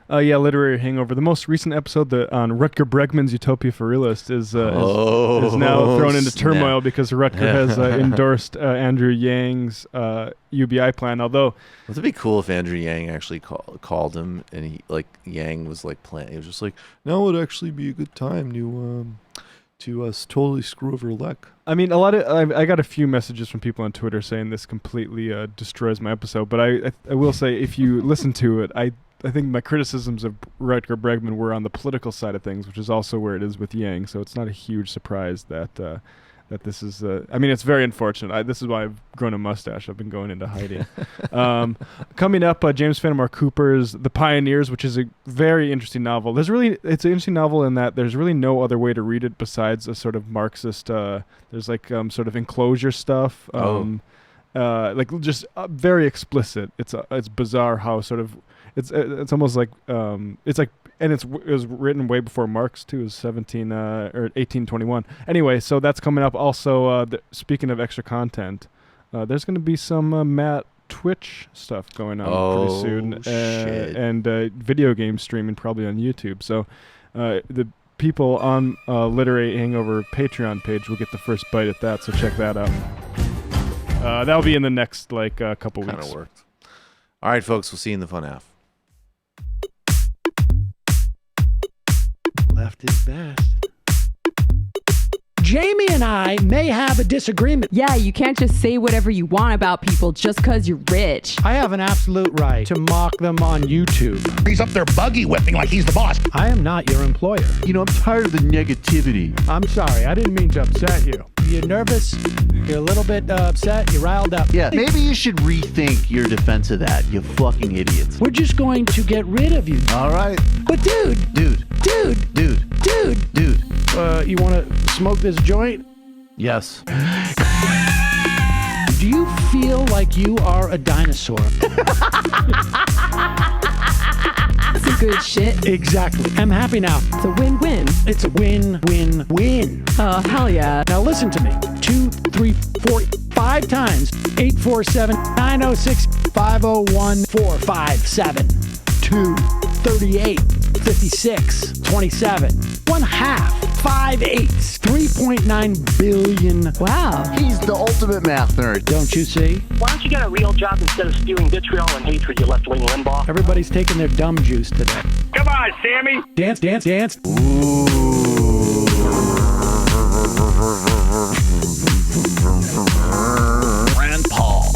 Literary Hangover. The most recent episode on Rutger Bregman's Utopia for Realists is now thrown into turmoil because Rutger has endorsed Andrew Yang's UBI plan. Although, would it be cool if Andrew Yang actually called him and he Yang was he was just like, now would actually be a good time to totally screw over Lek. I mean, I got a few messages from people on Twitter saying this completely destroys my episode, but I will say, if you listen to it, I think my criticisms of Rutger Bregman were on the political side of things, which is also where it is with Yang. So it's not a huge surprise that this is. It's very unfortunate. This is why I've grown a mustache. I've been going into hiding. Coming up, James Fenimore Cooper's *The Pioneers*, which is a very interesting novel. It's an interesting novel in that there's really no other way to read it besides a sort of Marxist. There's sort of enclosure stuff. Just very explicit. It's bizarre how sort of. It's almost like and it was written way before Marx too. It was 1821. Anyway, so that's coming up. Also, speaking of extra content, there's going to be some Matt Twitch stuff going on pretty soon, shit. And video game streaming probably on YouTube. So the people on Literary Hangover Patreon page will get the first bite at that. So check that out. That'll be in the next couple weeks. Kind of worked. All right, folks. We'll see you in the fun half. Left is best. Jamie and I may have a disagreement. Yeah, you can't just say whatever you want about people just because you're rich. I have an absolute right to mock them on YouTube. He's up there buggy whipping like he's the boss. I am not your employer. I'm tired of the negativity. I'm sorry, I didn't mean to upset you. You're nervous, you're a little bit upset, you're riled up. Yeah, maybe you should rethink your defense of that, you fucking idiots. We're just going to get rid of you. All right. But dude, you want to smoke this joint? Yes. Do you feel like you are a dinosaur? Since good shit. Exactly. I'm happy now. It's a win-win. It's a win-win-win. Oh, hell yeah. Now listen to me. 2, 3, 4, 5 times. 847-906-501-457. 2, 38, 56, 27. 1/2. 5 eighths. 3.9 billion. Wow. He's the ultimate math nerd. Don't you see? Why don't you get a real job instead of spewing vitriol and hatred, you left-wing Limbaugh? Everybody's taking their dumb juice today. Come on, Sammy. Dance, dance, dance.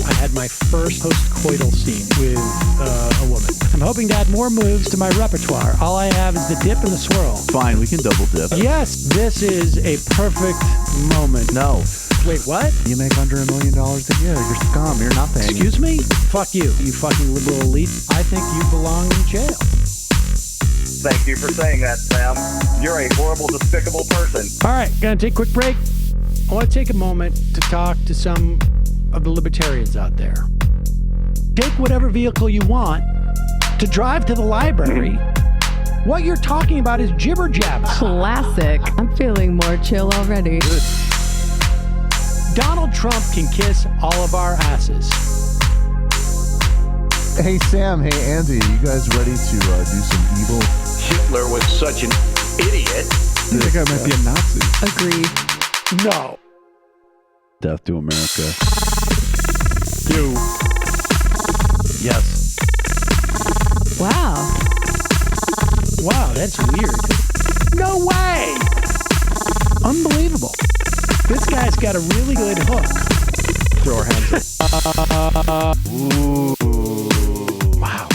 I had my first post-coital scene with a woman. I'm hoping to add more moves to my repertoire. All I have is the dip and the swirl. Fine, we can double dip. Yes, this is a perfect moment. No. Wait, what? You make under $1 million a year. You're scum. You're nothing. Excuse me? Fuck you, you fucking liberal elite. I think you belong in jail. Thank you for saying that, Sam. You're a horrible, despicable person. All right, gonna take a quick break. I want to take a moment to talk to some of the libertarians out there. Take whatever vehicle you want to drive to the library. What you're talking about is jibber jabber. Classic. I'm feeling more chill already. Good. Donald Trump can kiss all of our asses. Hey Sam, hey Andy, you guys ready to do some evil? Hitler was such an idiot. That guy might be a Nazi. Agreed. No. Death to America. You. Yes. Wow. Wow, that's weird. No way! Unbelievable. This guy's got a really good hook. Throw our hands up. Ooh. Wow.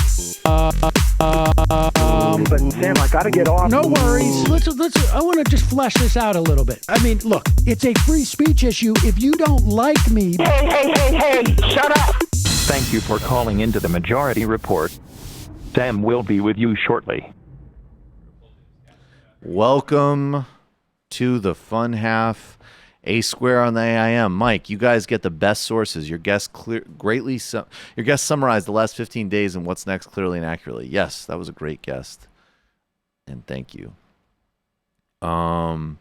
But Sam, I gotta get off. No worries. Let's. I want to just flesh this out a little bit. I mean, look, it's a free speech issue. If you don't like me, Hey, shut up! Thank you for calling into the Majority Report. Sam will be with you shortly. Welcome to the fun half. A square on the AIM. Mike, you guys get the best sources. Your guests your guests summarized the last 15 days and what's next clearly and accurately. Yes, that was a great guest. And thank you. Mormon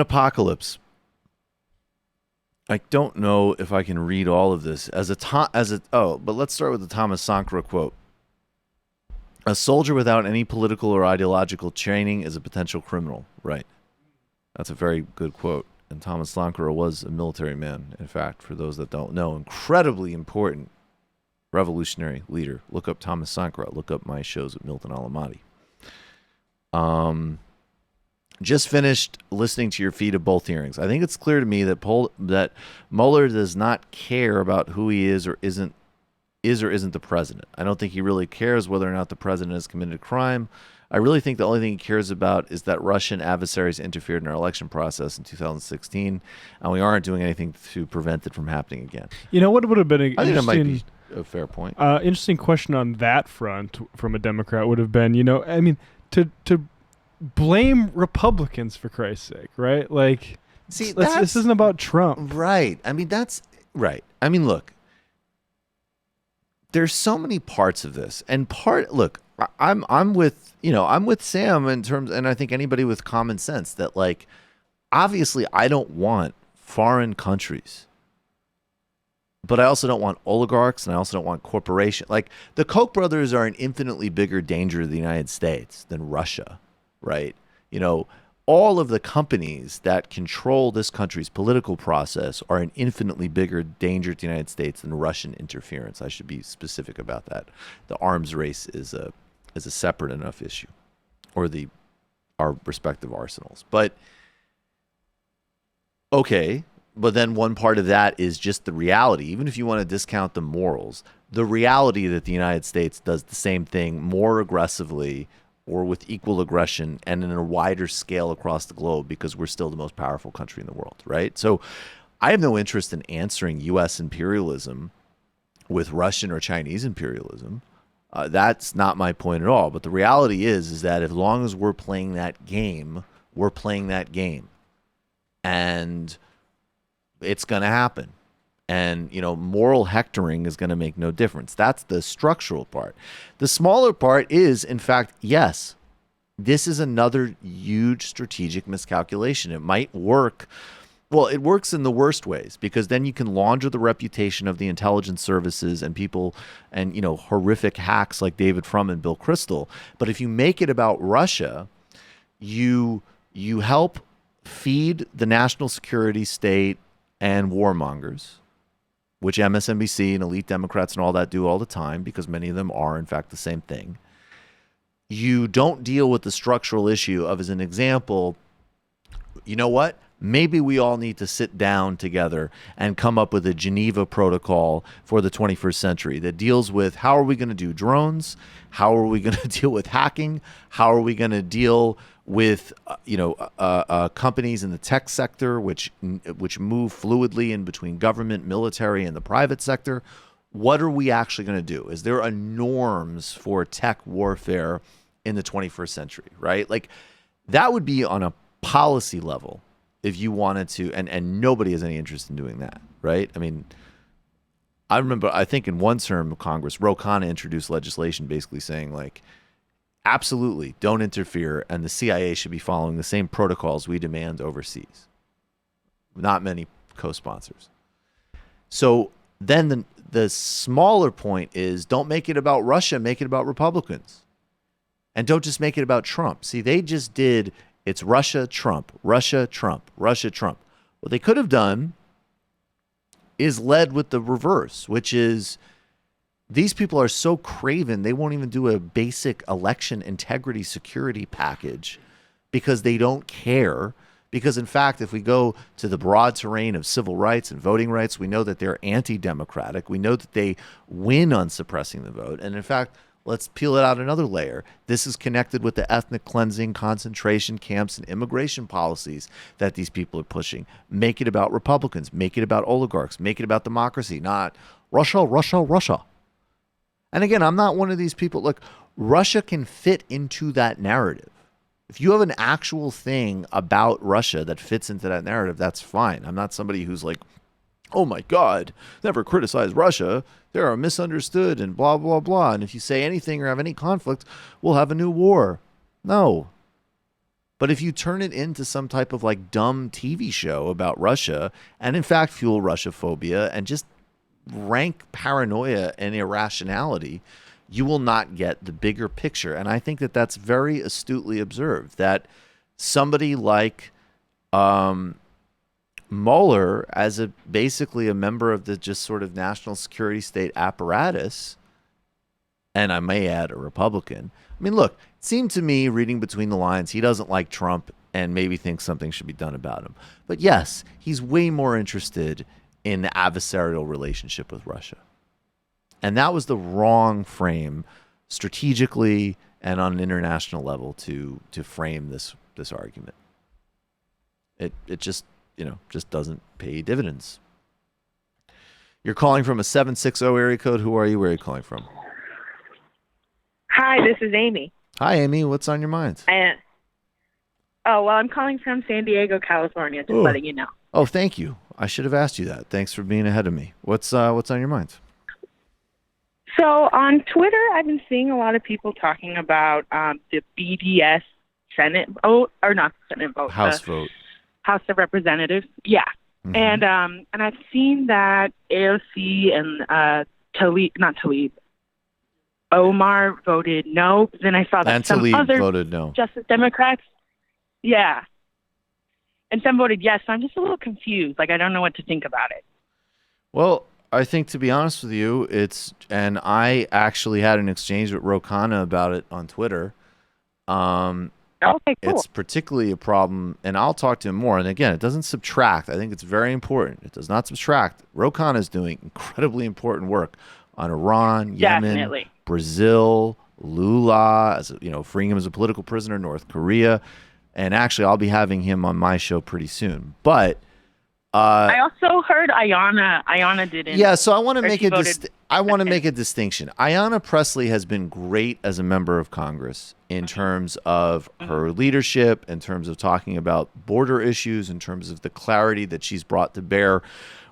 apocalypse. I don't know if I can read all of this but let's start with the Thomas Sankara quote. A soldier without any political or ideological training is a potential criminal. Right. That's a very good quote. And Thomas Sankara was a military man, in fact, for those that don't know. Incredibly important revolutionary leader. Look up Thomas Sankara. Look up my shows at Milton Alamati. Just finished listening to your feed of both hearings. I think it's clear to me that Mueller does not care about who he is or isn't the president. I don't think he really cares whether or not the president has committed a crime. I really think the only thing he cares about is that Russian adversaries interfered in our election process in 2016, and we aren't doing anything to prevent it from happening again. You know what would have been I think that might be a fair point. Interesting question on that front from a Democrat would have been, to blame Republicans for Christ's sake, right? Like, see, this isn't about Trump, right? I mean, that's right. I mean, look, there's so many parts of this, and I'm with Sam in terms, and I think anybody with common sense that, like, obviously I don't want foreign countries, but I also don't want oligarchs, and I also don't want corporations. Like, the Koch brothers are an infinitely bigger danger to the United States than Russia, right? All of the companies that control this country's political process are an infinitely bigger danger to the United States than Russian interference. I should be specific about that. The arms race is a separate enough issue, or our respective arsenals. But okay, but then one part of that is just the reality. Even if you want to discount the morals, the reality that the United States does the same thing more aggressively or with equal aggression and in a wider scale across the globe because we're still the most powerful country in the world, right? So I have no interest in answering U.S. imperialism with Russian or Chinese imperialism. That's not my point at all. But the reality is that as long as we're playing that game, we're playing that game. And it's going to happen. And, moral hectoring is going to make no difference. That's the structural part. The smaller part is, in fact, yes, this is another huge strategic miscalculation. It might work. Well, it works in the worst ways, because then you can launder the reputation of the intelligence services and people and, horrific hacks like David Frum and Bill Kristol. But if you make it about Russia, you help feed the national security state and warmongers, which MSNBC and elite Democrats and all that do all the time, because many of them are, in fact, the same thing. You don't deal with the structural issue of, as an example, you know what? Maybe we all need to sit down together and come up with a Geneva Protocol for the 21st century that deals with how are we going to do drones? How are we going to deal with hacking? How are we going to deal with companies in the tech sector which move fluidly in between government, military, and the private sector? What are we actually going to do? Is there a norms for tech warfare in the 21st century, right? Like, that would be on a policy level if you wanted to, and nobody has any interest in doing that, right? I mean, I remember, I think in one term of Congress, Ro Khanna introduced legislation basically saying, like, absolutely, don't interfere, and the CIA should be following the same protocols we demand overseas. Not many co-sponsors. So then the smaller point is, don't make it about Russia, make it about Republicans. And don't just make it about Trump. See, they just did, it's Russia, Trump, Russia, Trump, Russia, Trump. What they could have done is led with the reverse, which is, these people are so craven, they won't even do a basic election integrity security package because they don't care. Because, in fact, if we go to the broad terrain of civil rights and voting rights, we know that they're anti-democratic. We know that they win on suppressing the vote. And, in fact, let's peel it out another layer. This is connected with the ethnic cleansing, concentration camps, and immigration policies that these people are pushing. Make it about Republicans. Make it about oligarchs. Make it about democracy, not Russia, Russia, Russia. And again, I'm not one of these people. Look, Russia can fit into that narrative. If you have an actual thing about Russia that fits into that narrative, that's fine. I'm not somebody who's like, oh my God, never criticize Russia. They are misunderstood and blah, blah, blah. And if you say anything or have any conflict, we'll have a new war. No. But if you turn it into some type of like dumb TV show about Russia and in fact fuel Russia-phobia and just rank paranoia and irrationality, you will not get the bigger picture. And I think that that's very astutely observed, that somebody like Mueller, as basically a member of the just sort of national security state apparatus, and I may add a Republican. I mean, look, it seemed to me, reading between the lines, he doesn't like Trump and maybe thinks something should be done about him. But yes, he's way more interested in the adversarial relationship with Russia. And that was the wrong frame strategically and on an international level to frame this argument. It just, just doesn't pay dividends. You're calling from a 760 area code. Who are you? Where are you calling from? Hi, this is Amy. Hi, Amy. What's on your mind? I'm calling from San Diego, California, just letting you know. Oh, thank you. I should have asked you that. Thanks for being ahead of me. What's on your mind? So on Twitter, I've been seeing a lot of people talking about the BDS Senate vote, or not Senate vote, House vote, House of Representatives. Yeah, and I've seen that AOC and Omar voted no. Then I saw that and some Tlaib other voted no. Justice Democrats, yeah, and some voted yes. So I'm just a little confused. Like, I don't know what to think about it. Well, I think, to be honest with you, and I actually had an exchange with Ro Khanna about it on Twitter. Okay, cool. It's particularly a problem, and I'll talk to him more. And again, it doesn't subtract. I think it's very important. It does not subtract. Ro Khanna is doing incredibly important work on Iran, Yemen, Brazil, Lula, freeing him as a political prisoner, North Korea. And actually, I'll be having him on my show pretty soon. But I also heard Ayanna didn't. Yeah, so I want to make a distinction. Ayanna Pressley has been great as a member of Congress in terms of her leadership, in terms of talking about border issues, in terms of the clarity that she's brought to bear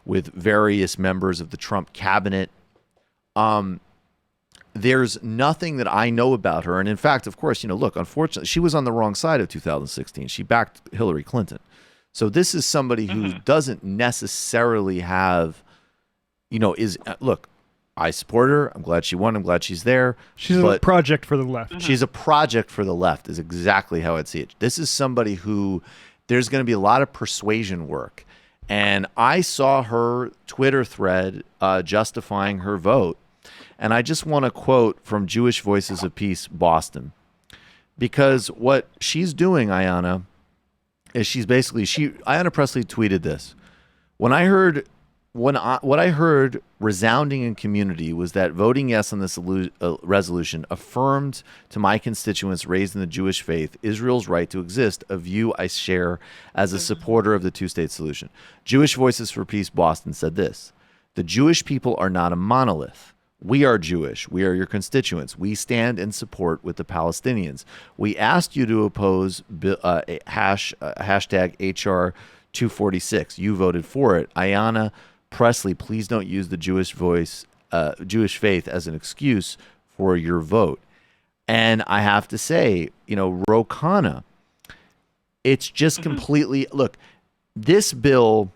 with various members of the Trump cabinet. There's nothing that I know about her. And in fact, of course, look, unfortunately, she was on the wrong side of 2016. She backed Hillary Clinton. So this is somebody who doesn't necessarily have, look, I support her. I'm glad she won. I'm glad she's there. She's a project for the left. She's a project for the left is exactly how I'd see it. This is somebody who there's going to be a lot of persuasion work. And I saw her Twitter thread justifying her vote. And I just want to quote from Jewish Voices of Peace, Boston, because what she's doing, Ayanna, is Ayanna Pressley tweeted this. What I heard resounding in community was that voting yes on this resolution affirmed to my constituents raised in the Jewish faith Israel's right to exist, a view I share as a supporter of the two-state solution. Jewish Voices for Peace Boston said this: the Jewish people are not a monolith. We are Jewish. We are your constituents. We stand in support with the Palestinians. We asked you to oppose hashtag HR 246. You voted for it. Ayanna Pressley, please don't use the Jewish faith as an excuse for your vote. And I have to say, Ro Khanna, it's just completely, look, this bill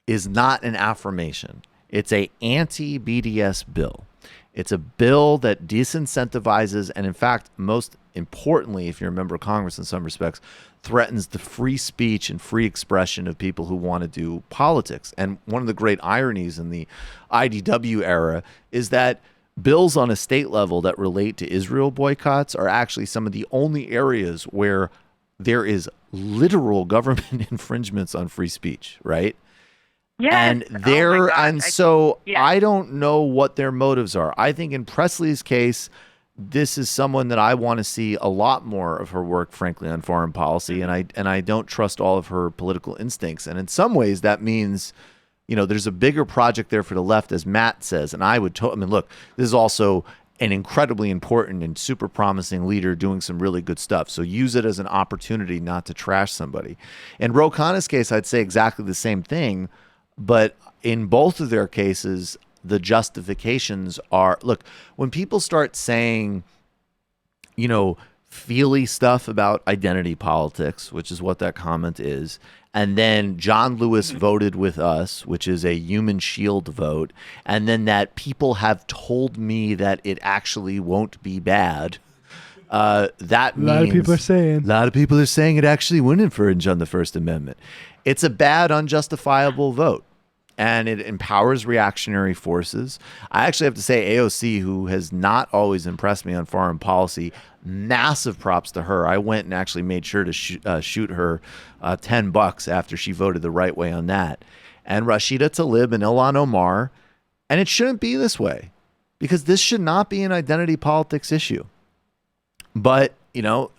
is not an affirmation. It's a anti-BDS bill. It's a bill that disincentivizes and, in fact, most importantly, if you're a member of Congress in some respects, threatens the free speech and free expression of people who want to do politics. And one of the great ironies in the IDW era is that bills on a state level that relate to Israel boycotts are actually some of the only areas where there is literal government infringements on free speech, right? Yes. And I don't know what their motives are. I think in Presley's case, this is someone that I want to see a lot more of her work, frankly, on foreign policy, and I don't trust all of her political instincts. And in some ways, that means, there's a bigger project there for the left, as Matt says. And I would, look, this is also an incredibly important and super promising leader doing some really good stuff. So use it as an opportunity not to trash somebody. In Ro Khanna's case, I'd say exactly the same thing. But in both of their cases, the justifications are, look, when people start saying, feely stuff about identity politics, which is what that comment is, and then John Lewis voted with us, which is a human shield vote, and then that people have told me that it actually won't be bad. That means a lot of people are saying it actually wouldn't infringe on the First Amendment. It's a bad, unjustifiable vote. And it empowers reactionary forces. I actually have to say AOC, who has not always impressed me on foreign policy, massive props to her. I went and actually made sure to shoot her $10 after she voted the right way on that. And Rashida Tlaib and Ilhan Omar. And it shouldn't be this way, because this should not be an identity politics issue. But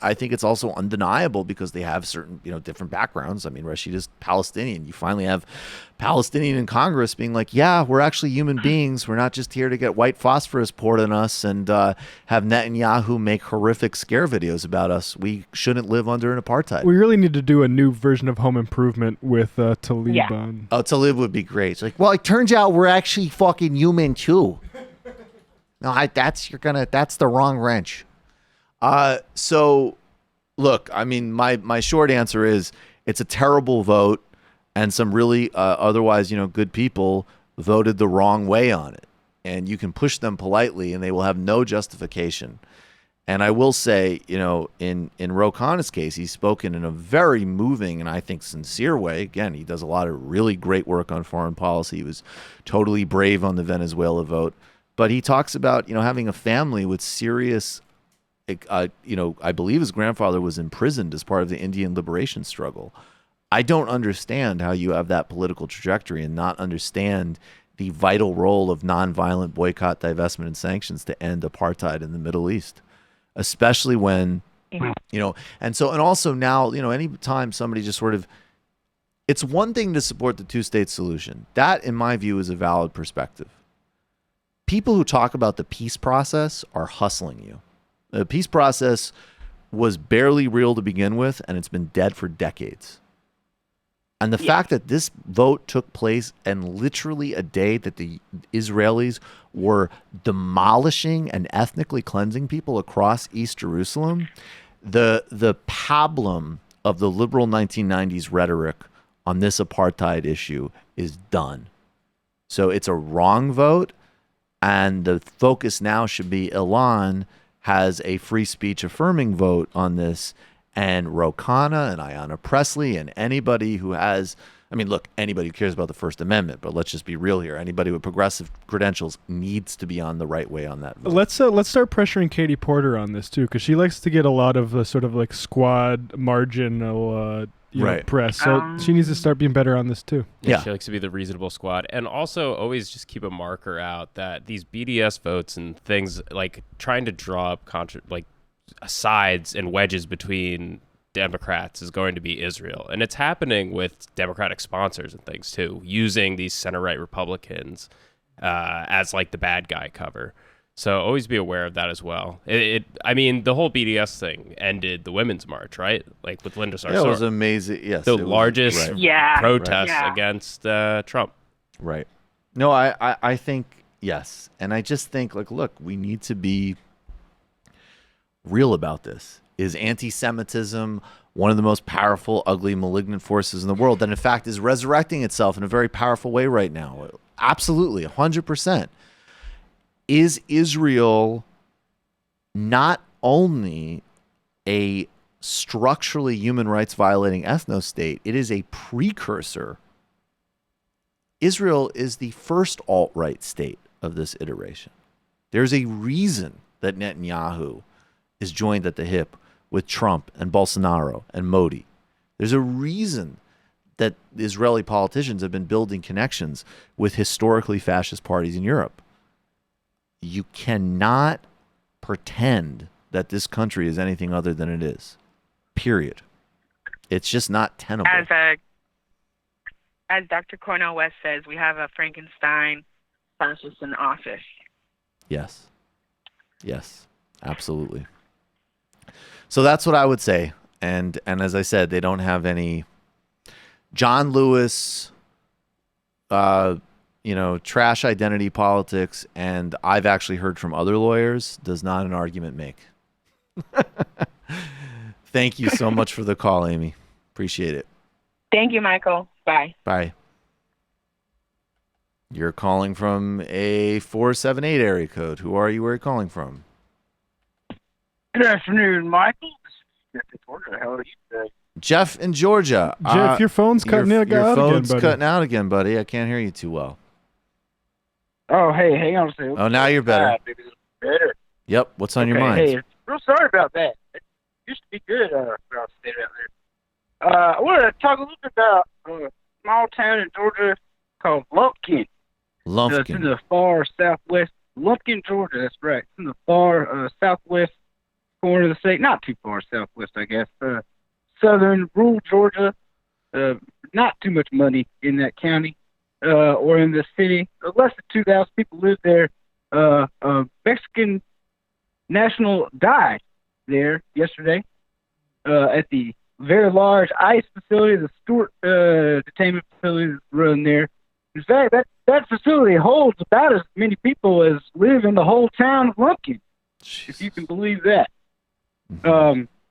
I think it's also undeniable because they have certain, different backgrounds. I mean, Rashida's Palestinian. You finally have Palestinian in Congress being like, yeah, we're actually human beings. We're not just here to get white phosphorus poured on us and have Netanyahu make horrific scare videos about us. We shouldn't live under an apartheid. We really need to do a new version of Home Improvement with Tlaib on. Oh, Tlaib would be great. It's like, well, it turns out we're actually fucking human too. No, that's the wrong wrench. So look, I mean, my short answer is it's a terrible vote, and some really otherwise, good people voted the wrong way on it. And you can push them politely and they will have no justification. And I will say, in Ro Khanna's case, he's spoken in a very moving and I think sincere way. Again, he does a lot of really great work on foreign policy. He was totally brave on the Venezuela vote. But he talks about, having a family with serious I believe his grandfather was imprisoned as part of the Indian liberation struggle. I don't understand how you have that political trajectory and not understand the vital role of nonviolent boycott, divestment, and sanctions to end apartheid in the Middle East, especially when, and also now, anytime somebody just sort of, it's one thing to support the two-state solution. That, in my view, is a valid perspective. People who talk about the peace process are hustling you. The peace process was barely real to begin with, and it's been dead for decades. And the fact that this vote took place and literally a day that the Israelis were demolishing and ethnically cleansing people across East Jerusalem, the pablum of the liberal 1990s rhetoric on this apartheid issue is done. So it's a wrong vote, and the focus now should be Ilan has a free speech affirming vote on this, and Ro Khanna and Ayanna Pressley and anybody who has, I mean, look, anybody who cares about the First Amendment, but let's just be real here. Anybody with progressive credentials needs to be on the right way on that vote. Let's start pressuring Katie Porter on this too, because she likes to get a lot of sort of like squad marginal press. So she needs to start being better on this too. Yeah, she likes to be the reasonable squad, and also always just keep a marker out that these BDS votes and things like trying to draw up sides and wedges between Democrats is going to be Israel. And it's happening with Democratic sponsors and things too, using these center-right Republicans as like the bad guy cover. So always be aware of that as well. I mean, the whole BDS thing ended the Women's March, right? Like with Linda Sarsour. Yeah, it was amazing. Yes, the largest protest against Trump. Right. No, I think, yes. And I just think, like, look, we need to be real about this. Is anti-Semitism one of the most powerful, ugly, malignant forces in the world that, in fact, is resurrecting itself in a very powerful way right now? Absolutely, 100%. Is Israel not only a structurally human rights violating ethno-state, it is a precursor. Israel is the first alt-right state of this iteration. There's a reason that Netanyahu is joined at the hip with Trump and Bolsonaro and Modi. There's a reason that Israeli politicians have been building connections with historically fascist parties in Europe. You cannot pretend that this country is anything other than it is. Period. It's just not tenable. As Dr. Cornel West says, we have a Frankenstein fascist in office. Yes. Yes, absolutely. So that's what I would say. And as I said, they don't have any John Lewis, trash identity politics, and I've actually heard from other lawyers, does not an argument make. Thank you so much for the call, Amy. Appreciate it. Thank you, Michael. Bye. Bye. You're calling from a 478 area code. Who are you? Where are you calling from? Good afternoon, Michael. This is Jeff in Georgia. How are you today? Jeff in Georgia. Jeff, your phone's cutting out again, buddy. Your phone's cutting out again, buddy. I can't hear you too well. Oh, hey, hang on a second. Oh, now you're better. Maybe a little better. Yep. What's on your mind? Hey, real sorry about that. It used to be good when I stayed out there. I wanted to talk a little bit about a small town in Georgia called Lumpkin. Lumpkin. It's in the far southwest. Lumpkin, Georgia, that's right. It's in the far southwest corner of the state. Not too far southwest, I guess. Southern, rural Georgia. Not too much money in that county or in the city. Less than 2,000 people live there. A Mexican national died there yesterday at the very large ICE facility, the Stewart detainment facility that's run there. In fact, that facility holds about as many people as live in the whole town of Lumpkin, if you can believe that.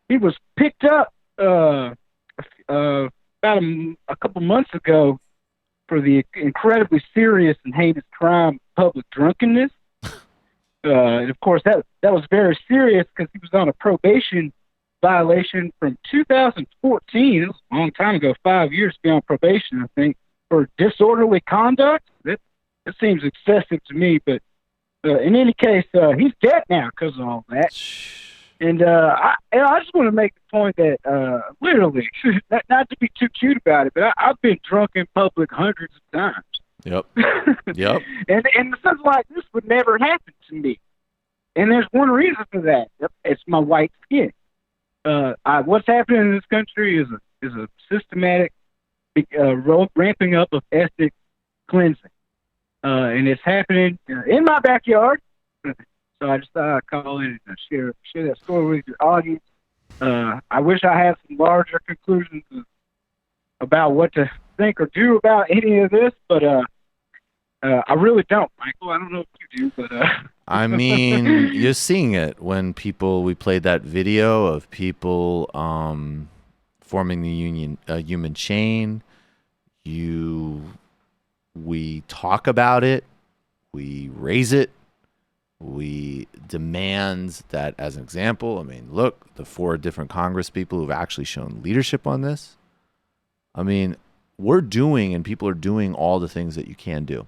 He was picked up about a couple months ago for the incredibly serious and heinous crime of public drunkenness. And of course, that was very serious because he was on a probation violation from 2014. It was a long time ago, 5 years to be on probation, I think, for disorderly conduct. That seems excessive to me, but in any case, he's dead now because of all that. And I just want to make the point that literally, not to be too cute about it, but I've been drunk in public hundreds of times. Yep. Yep. And something like this would never happen to me. And there's one reason for that. It's my white skin. What's happening in this country is a systematic ramping up of ethnic cleansing. And it's happening in my backyard. So I just thought I'd call in and share that story with your audience. I wish I had some larger conclusions about what to think or do about any of this, but I really don't, Michael. I don't know if you do, but I mean, you're seeing it when we played that video of people forming the human chain. We talk about it, we raise it, we demand that, as an example, I mean, look, the 4 different Congress people who've actually shown leadership on this. I mean, we're doing and people are doing all the things that you can do.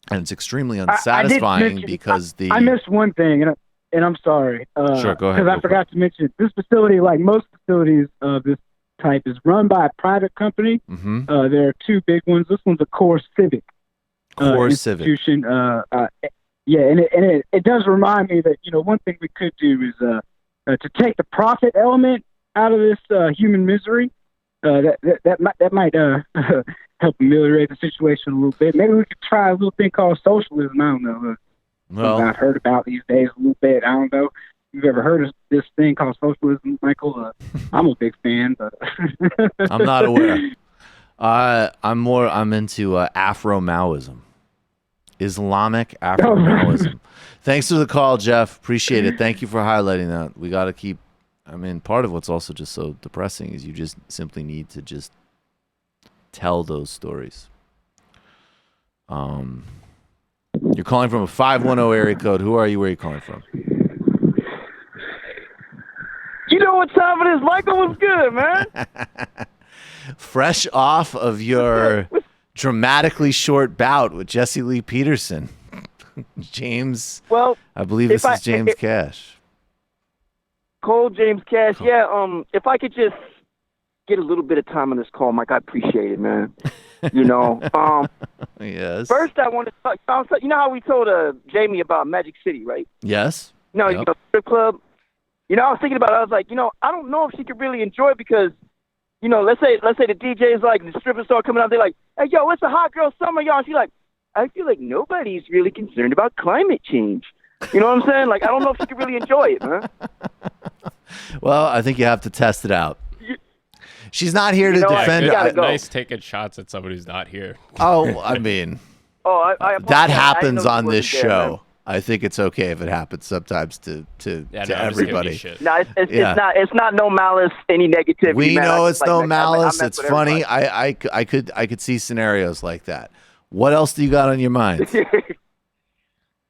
And it's extremely unsatisfying because I missed one thing, and I'm sorry. Sure, go ahead. Because I forgot to mention, this facility, like most facilities of this type, is run by a private company. Mm-hmm. There are 2 big ones. This one's a Core Civic institution. Yeah, and it does remind me that, one thing we could do is to take the profit element out of this human misery. That might help ameliorate the situation a little bit. Maybe we could try a little thing called socialism. I don't know. Well, I've heard about these days a little bit. I don't know. You've ever heard of this thing called socialism, Michael? I'm a big fan, but I'm not aware. I'm into Afro-Maoism, Islamic Afro-Maoism. Thanks for the call, Jeff. Appreciate it. Thank you for highlighting that. We got to keep. I mean, part of what's also just so depressing is you just simply need to just tell those stories. You're calling from a 510 area code. Who are you? Where are you calling from? You know what time it is, Michael? What's good, man? Fresh off of your dramatically short bout with Jesse Lee Peterson. James, well, I believe this is James Cash. Cole James Cash, yeah. If I could just get a little bit of time on this call, Mike, I appreciate it, man. Yes. First, I want to talk. You know how we told Jamie about Magic City, right? Yes. Strip club. I was thinking about it. I was like, I don't know if she could really enjoy it because, let's say the DJ is like, the strippers start coming out. They're like, hey, yo, it's a hot girl summer, y'all. And she's like, I feel like nobody's really concerned about climate change. You know what I'm saying? Like, I don't know if she could really enjoy it, man. Well, I think you have to test it out. She's not here to defend. Nice taking shots at somebody who's not here. Oh, I mean, that happens on this show. Man. I think it's okay if it happens sometimes to everybody. No, it's not no malice, any negativity. We know it's no malice. I it's funny. I could see scenarios like that. What else do you got on your mind?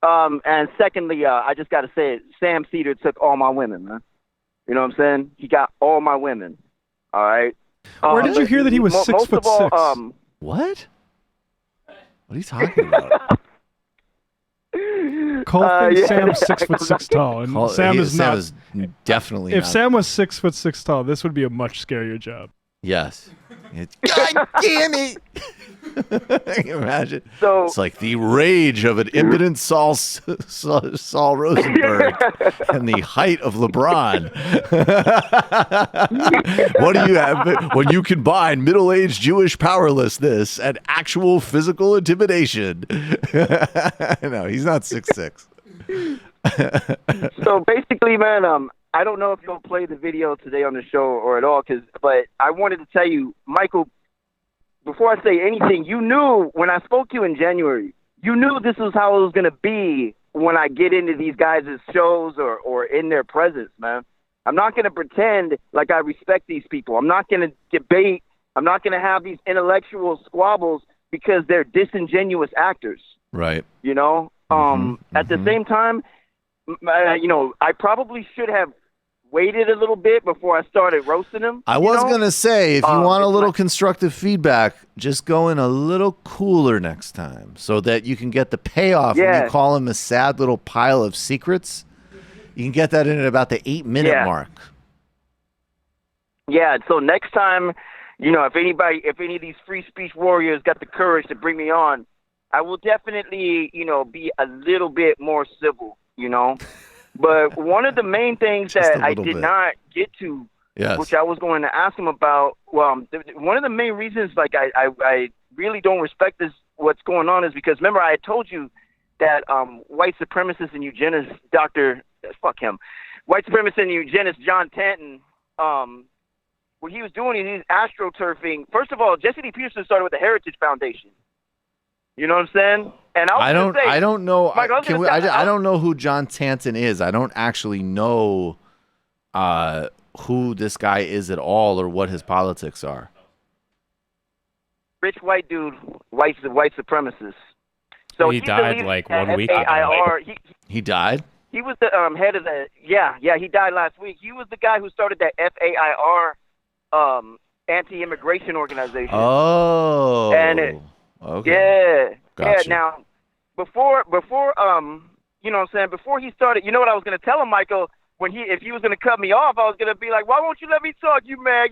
And secondly, I just got to say it. Sam Seder took all my women, man. You know what I'm saying? He got all my women. All right. Where did you hear that he was 6'6"? What? What are you talking about? Cole thinks Sam's 6'6" tall, and Sam is definitely. If not. Sam was 6'6" tall, this would be a much scarier job. Yes. God damn it! Can you imagine? So, it's like the rage of an impotent Saul Rosenberg and the height of LeBron. What do you have when you combine middle-aged Jewish powerlessness and actual physical intimidation? No, he's not 6'6". So basically, man, I don't know if you'll play the video today on the show or at all, but I wanted to tell you, Michael, before I say anything, you knew when I spoke to you in January, you knew this was how it was going to be when I get into these guys' shows or in their presence, man. I'm not going to pretend like I respect these people. I'm not going to debate. I'm not going to have these intellectual squabbles because they're disingenuous actors. Right. At the same time, I probably should have waited a little bit before I started roasting him. I was going to say, if you want a little constructive feedback, just go in a little cooler next time so that you can get the payoff when you call him a sad little pile of secrets. You can get that in at about the 8-minute mark. Yeah, so next time, if any of these free speech warriors got the courage to bring me on, I will definitely, be a little bit more civil, But one of the main things that I did not get to, which I was going to ask him about, one of the main reasons, like, I really don't respect what's going on is because, remember, I had told you that white supremacist and eugenist white supremacist and eugenist John Tanton what he was doing is he's astroturfing. First of all, Jesse Lee Peterson started with the Heritage Foundation. You know what I'm saying? And I don't know. Mike, I don't know who John Tanton is. I don't actually know who this guy is at all or what his politics are. Rich white dude, white supremacist. So he died like 1 week ago. He died? He was the head of the he died last week. He was the guy who started that FAIR anti-immigration organization. Oh. And okay. Yeah. Now before you know what I'm saying, before he started, you know what I was gonna tell him, Michael, if he was gonna cut me off, I was gonna be like, why won't you let me talk? You mad.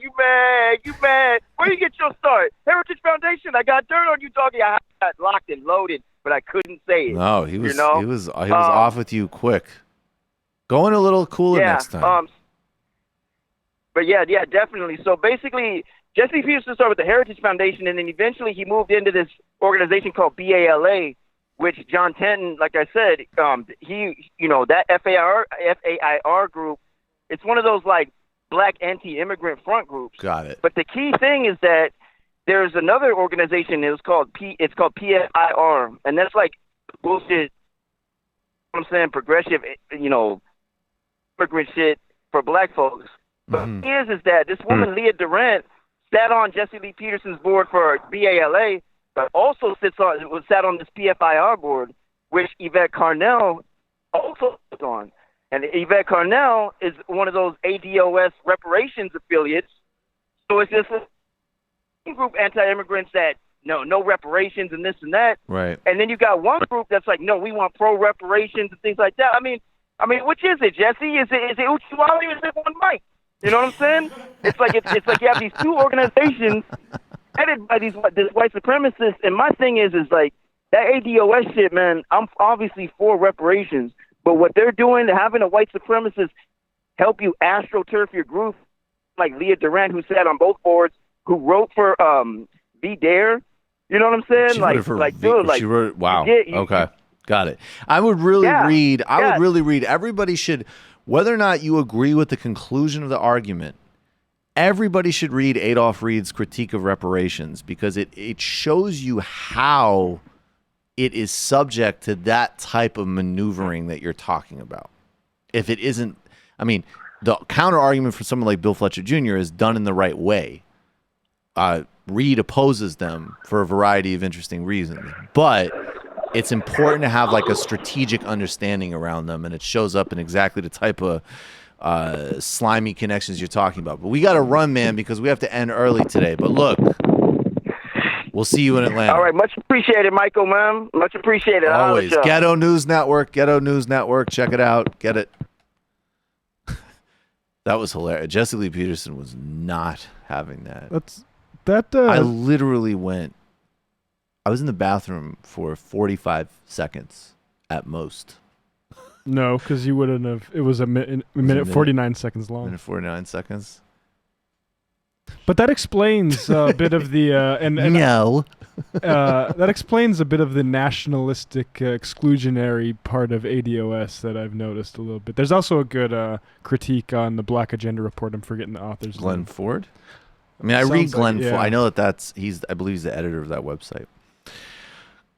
Where you get your start? Heritage Foundation, I got dirt on you, doggy. I got locked and loaded, but I couldn't say it. No, he was off with you quick. Going a little cooler next time. But yeah, definitely. So basically, Jesse Peterson started with the Heritage Foundation, and then eventually he moved into this organization called BALA, which John Tanton, like I said, that FAIR group, it's one of those like black anti-immigrant front groups. Got it. But the key thing is that there's another organization. It's called PFIR, and that's like bullshit. You know what I'm saying, progressive, immigrant shit for black folks. But the thing is that this woman, Leah Durant, sat on Jesse Lee Peterson's board for BALA, but also sat on this PFIR board, which Yvette Carnell also sits on. And Yvette Carnell is one of those ADOS reparations affiliates. So it's just a group anti-immigrants that, no reparations and this and that. Right. And then you got one group that's like, no, we want pro-reparations and things like that. I mean, which is it, Jesse? Is it Uchiwali or is it one mic? You know what I'm saying? It's like you have these two organizations headed by this white supremacists, and my thing is like that ADOS shit, man. I'm obviously for reparations, but what they're doing, having a white supremacist help you astroturf your group, like Leah Durant, who sat on both boards, who wrote for Be Dare. You know what I'm saying? She wrote. Wow. Okay, got it. I would really read. I would really read. Everybody should. Whether or not you agree with the conclusion of the argument, everybody should read Adolph Reed's critique of reparations because it shows you how it is subject to that type of maneuvering that you're talking about. If it isn't, the counter argument for someone like Bill Fletcher Jr. is done in the right way. Reed opposes them for a variety of interesting reasons, but it's important to have like a strategic understanding around them, and it shows up in exactly the type of slimy connections you're talking about. But we got to run, man, because we have to end early today. But look, we'll see you in Atlanta. All right, much appreciated, Michael, man. Much appreciated. Always. Ghetto News Network. Check it out. Get it. That was hilarious. Jesse Lee Peterson was not having that. I literally went. I was in the bathroom for 45 seconds at most. No, because you wouldn't have. It was a minute 49 seconds long. Minute 49 seconds. But that explains a bit of the no. That explains a bit of the nationalistic exclusionary part of ADOS that I've noticed a little bit. There's also a good critique on the Black Agenda Report. I'm forgetting the author's name. Glenn Ford. I read Glenn Ford. I know I believe he's the editor of that website.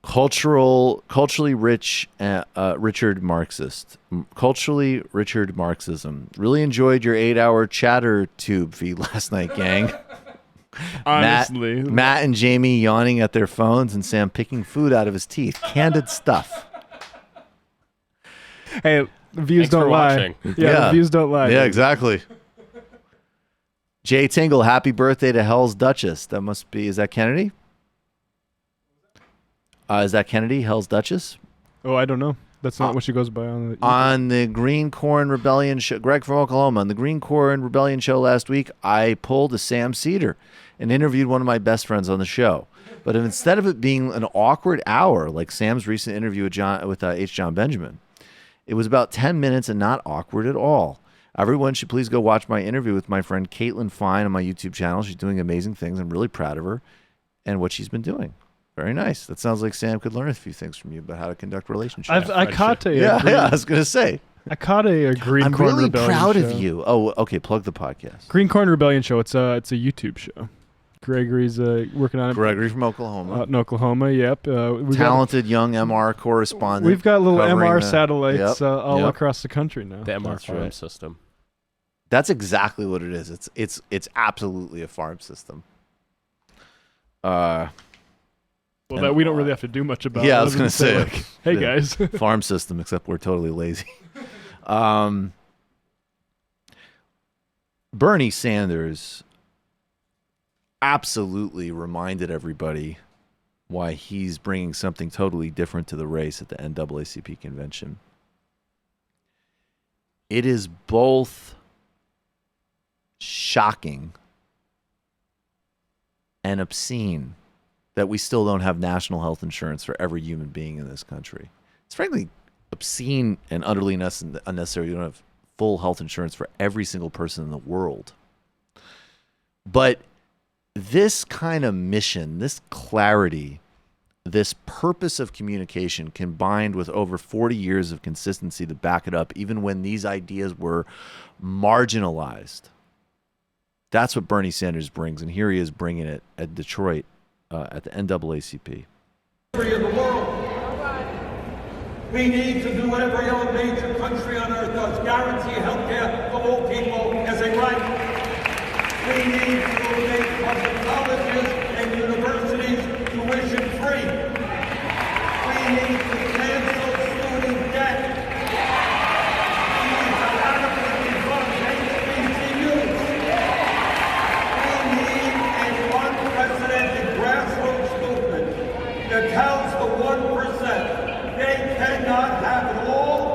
Culturally rich, Richard Marxist. Culturally Richard Marxism. Really enjoyed your 8-hour chatter tube feed last night, gang. Honestly. Matt and Jamie yawning at their phones and Sam picking food out of his teeth. Candid stuff. Hey, the views don't lie. Yeah, the views don't lie. Yeah, exactly. Jay Tingle, happy birthday to Hell's Duchess. That must be, is that Kennedy? Is that Kennedy, Hell's Duchess? Oh, I don't know. That's not what she goes by on the Green Corn Rebellion show. Greg from Oklahoma. On the Green Corn Rebellion show last week, I pulled a Sam Seder and interviewed one of my best friends on the show. But instead of it being an awkward hour, like Sam's recent interview with H. John Benjamin, it was about 10 minutes and not awkward at all. Everyone should please go watch my interview with my friend Caitlin Fine on my YouTube channel. She's doing amazing things. I'm really proud of her and what she's been doing. Very nice. That sounds like Sam could learn a few things from you about how to conduct relationships. I caught it. Yeah, I was going to say. I caught a Green I'm Corn really Rebellion proud show. of you. Oh, okay. Plug the podcast. Green Corn Rebellion show. It's a YouTube show. Gregory's working on it. Gregory from Oklahoma. In Oklahoma, yep. Talented young MR correspondent. We've got little covering MR satellites all Yep. across the country now. The MR farm system. That's exactly what it is. It's absolutely a farm system. Well, that we don't really have to do much about. Yeah, it I was going to say, like, hey guys, farm system. Except we're totally lazy. Bernie Sanders absolutely reminded everybody why he's bringing something totally different to the race at the NAACP convention. It is both shocking and obscene that we still don't have national health insurance for every human being in this country. It's frankly obscene and utterly unnecessary. You don't have full health insurance for every single person in the world. But this kind of mission, this clarity, this purpose of communication combined with over 40 years of consistency to back it up, even when these ideas were marginalized, that's what Bernie Sanders brings. And here he is bringing it at Detroit at the NAACP. Of the world. We need to do what every other major country on earth does, guarantee health care for all people as a right. We need to make public colleges and universities tuition free. We need to cancel student debt. We need to adequately fund HBCUs. We need an unprecedented grassroots movement that tells the 1% they cannot have it all,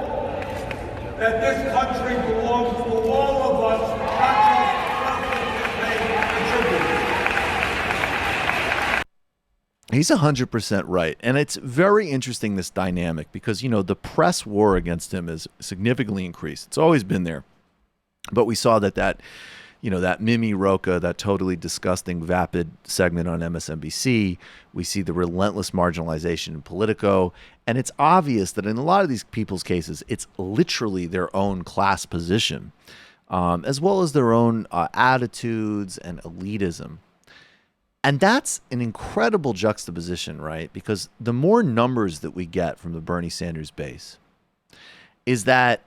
that this country belongs to all of us, not just He's 100% right. And it's very interesting, this dynamic, because, you know, the press war against him has significantly increased. It's always been there. But we saw that Mimi Rocha, that totally disgusting, vapid segment on MSNBC. We see the relentless marginalization in Politico. And it's obvious that in a lot of these people's cases, it's literally their own class position, as well as their own attitudes and elitism. And that's an incredible juxtaposition, right? Because the more numbers that we get from the Bernie Sanders base is that,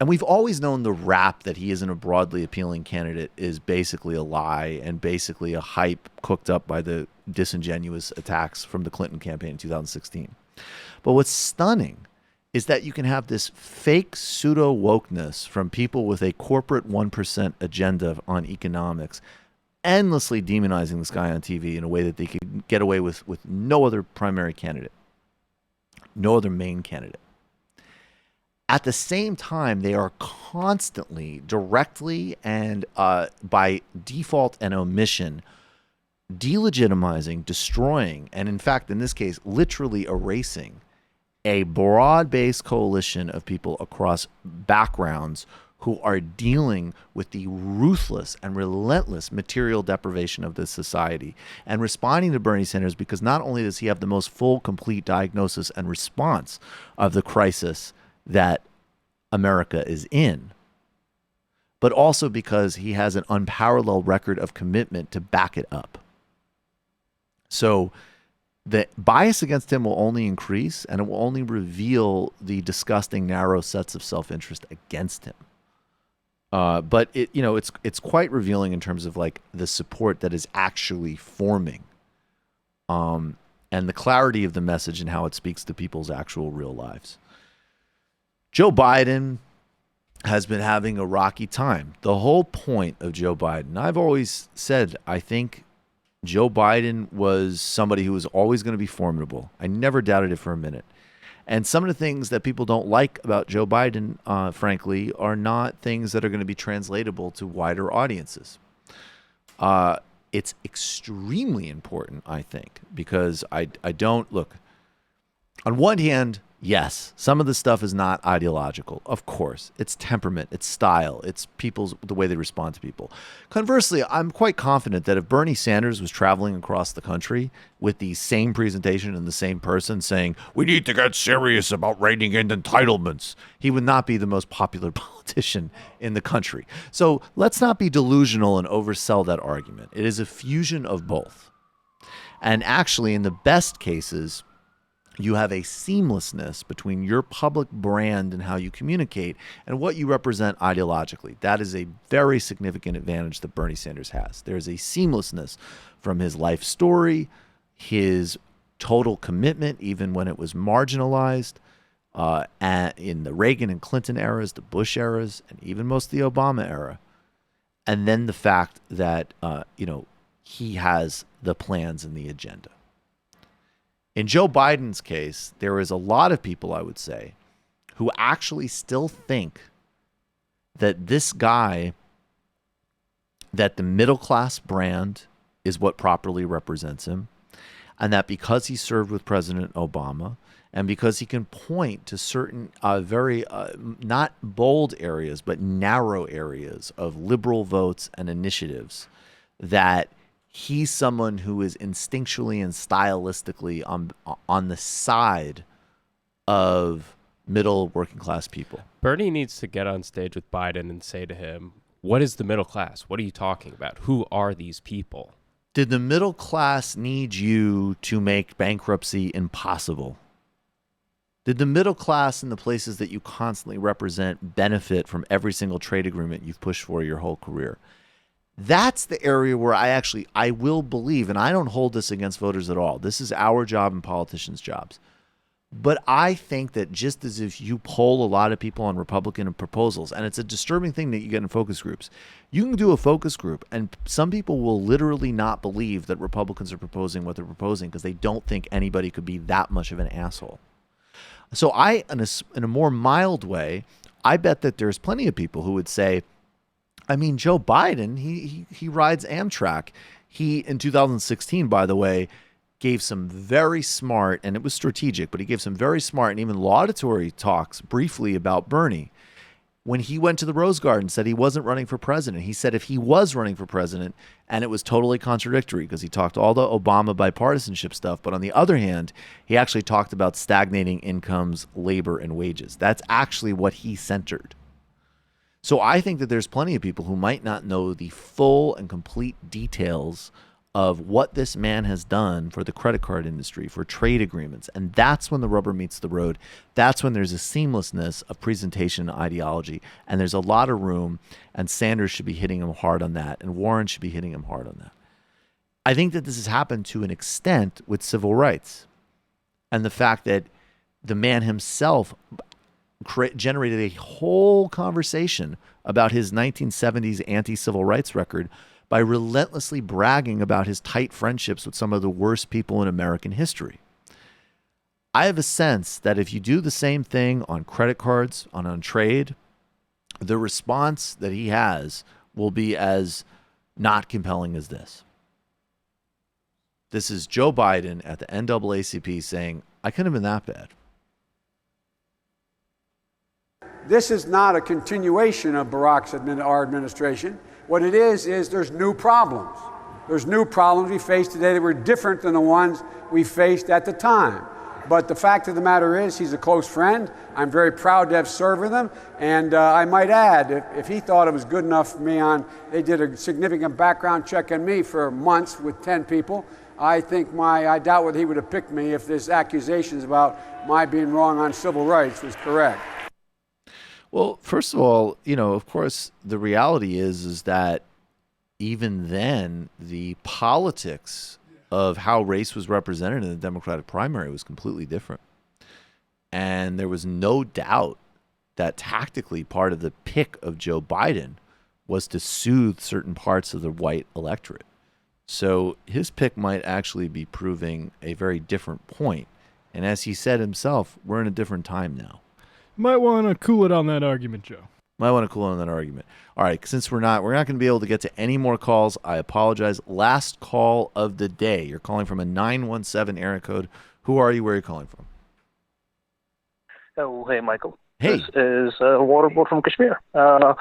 and we've always known the rap that he isn't a broadly appealing candidate is basically a lie and basically a hype cooked up by the disingenuous attacks from the Clinton campaign in 2016. But what's stunning is that you can have this fake pseudo wokeness from people with a corporate 1% agenda on economics endlessly demonizing this guy on TV in a way that they could get away with no other primary candidate, no other main candidate. At the same time, they are constantly, directly and by default and omission, delegitimizing, destroying, and in fact, in this case, literally erasing a broad-based coalition of people across backgrounds who are dealing with the ruthless and relentless material deprivation of this society and responding to Bernie Sanders because not only does he have the most full, complete diagnosis and response of the crisis that America is in, but also because he has an unparalleled record of commitment to back it up. So the bias against him will only increase, and it will only reveal the disgusting, narrow sets of self-interest against him. But it's quite revealing in terms of like the support that is actually forming, and the clarity of the message and how it speaks to people's actual real lives. Joe Biden has been having a rocky time. The whole point of Joe Biden, I've always said, I think Joe Biden was somebody who was always going to be formidable. I never doubted it for a minute. And some of the things that people don't like about Joe Biden, frankly, are not things that are going to be translatable to wider audiences. It's extremely important, I think, because I don't look. On one hand, Yes, some of the stuff is not ideological. Of course, it's temperament, it's style, it's the way they respond to people. Conversely, I'm quite confident that if Bernie Sanders was traveling across the country with the same presentation and the same person saying, we need to get serious about reining in entitlements, he would not be the most popular politician in the country. So let's not be delusional and oversell that argument. It is a fusion of both. And actually, in the best cases, you have a seamlessness between your public brand and how you communicate and what you represent ideologically. That is a very significant advantage that Bernie Sanders has. There is a seamlessness from his life story, his total commitment, even when it was marginalized, in the Reagan and Clinton eras, the Bush eras, and even most of the Obama era. And then the fact that, he has the plans and the agenda. In Joe Biden's case, there is a lot of people, I would say, who actually still think that this guy, that the middle class brand is what properly represents him, and that because he served with President Obama, and because he can point to certain very not bold areas, but narrow areas of liberal votes and initiatives, that he's someone who is instinctually and stylistically on the side of middle working class people. Bernie needs to get on stage with Biden and say to him, what is the middle class? What are you talking about? Who are these people? Did the middle class need you to make bankruptcy impossible? Did the middle class in the places that you constantly represent benefit from every single trade agreement you've pushed for your whole career? That's the area where I will believe, and I don't hold this against voters at all. This is our job and politicians' jobs. But I think that just as if you poll a lot of people on Republican proposals, and it's a disturbing thing that you get in focus groups, you can do a focus group, and some people will literally not believe that Republicans are proposing what they're proposing because they don't think anybody could be that much of an asshole. So in a more mild way, I bet that there's plenty of people who would say, Joe Biden, he rides Amtrak. He, in 2016, by the way, gave some very smart, and it was strategic, but he gave some very smart and even laudatory talks briefly about Bernie. When he went to the Rose Garden, said he wasn't running for president. He said if he was running for president, and it was totally contradictory because he talked all the Obama bipartisanship stuff, but on the other hand, he actually talked about stagnating incomes, labor, and wages. That's actually what he centered. So I think that there's plenty of people who might not know the full and complete details of what this man has done for the credit card industry, for trade agreements. And that's when the rubber meets the road. That's when there's a seamlessness of presentation and ideology. And there's a lot of room, and Sanders should be hitting him hard on that, and Warren should be hitting him hard on that. I think that this has happened to an extent with civil rights, and the fact that the man himself generated a whole conversation about his 1970s anti-civil rights record by relentlessly bragging about his tight friendships with some of the worst people in American history. I have a sense that if you do the same thing on credit cards, on trade, the response that he has will be as not compelling as this. This is Joe Biden at the NAACP saying, I couldn't have been that bad. This is not a continuation of our administration. What it is there's new problems. There's new problems we face today that were different than the ones we faced at the time. But the fact of the matter is he's a close friend. I'm very proud to have served with him. And I might add, if he thought it was good enough for me they did a significant background check on me for months with 10 people. I doubt whether he would have picked me if this accusations about my being wrong on civil rights was correct. Well, first of all, of course, the reality is that even then, the politics of how race was represented in the Democratic primary was completely different. And there was no doubt that tactically part of the pick of Joe Biden was to soothe certain parts of the white electorate. So his pick might actually be proving a very different point. And as he said himself, we're in a different time now. Might want to cool it on that argument, Joe. Might want to cool on that argument. All right, since we're not going to be able to get to any more calls, I apologize. Last call of the day. You're calling from a 917 area code. Who are you? Where are you calling from? Oh, hey, Michael. Hey. This is a waterboard from Kashmir. I'm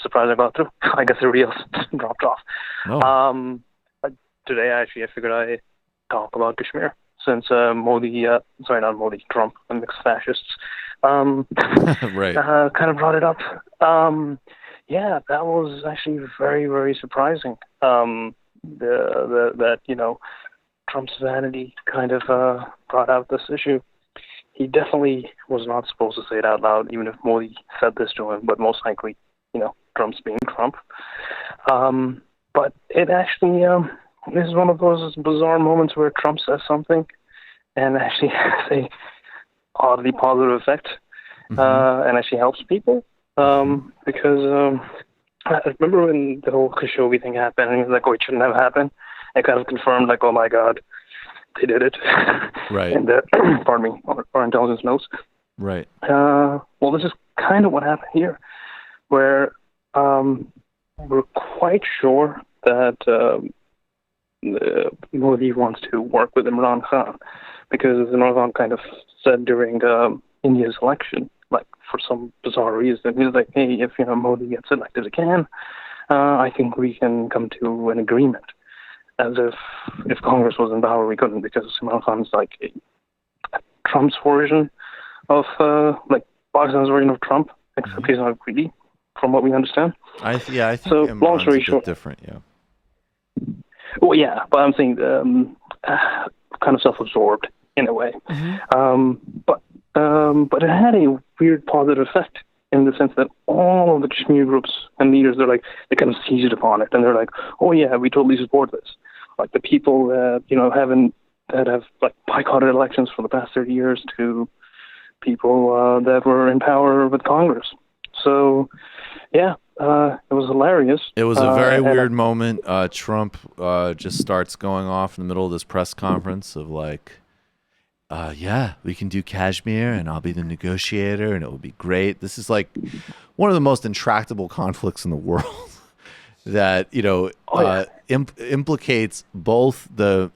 surprised I got through. I guess everybody else dropped off. No. Today, actually, I figured I'd talk about Kashmir since Trump, and mixed fascists, right. kind of brought it up. Yeah, that was actually very, very surprising. That Trump's vanity kind of brought out this issue. He definitely was not supposed to say it out loud, even if Modi said this to him, but most likely, Trump's being Trump. But it actually is one of those bizarre moments where Trump says something and actually has a oddly positive effect, and actually helps people. Because I remember when the whole Khashoggi thing happened, and he was like, oh, it shouldn't have happened. It kind of confirmed, like, oh my God, they did it. Right. And, pardon me, our intelligence knows. Right. Well, this is kind of what happened here, where we're quite sure that Modi wants to work with Imran Khan, because Imran Khan kind of said during India's election, like, for some bizarre reason, he was like, hey, if Modi gets elected again, I think we can come to an agreement. As if Congress was in power, we couldn't, because Imran Khan's like Trump's version of Pakistan's version of Trump, except he's not greedy, from what we understand. I think so. Imran's Long story a bit short, different. Yeah. Well, yeah, but I'm saying kind of self-absorbed in a way. But it had a weird positive effect in the sense that all of the Kashmir groups and leaders, they kind of seized upon it, and they're like, oh yeah, we totally support this. Like the people that have boycotted elections for the past 30 years to people that were in power with Congress. So yeah, it was hilarious. It was a very weird moment. Trump just starts going off in the middle of this press conference of like, yeah, we can do Kashmir and I'll be the negotiator and it will be great. This is like one of the most intractable conflicts in the world that, implicates both the,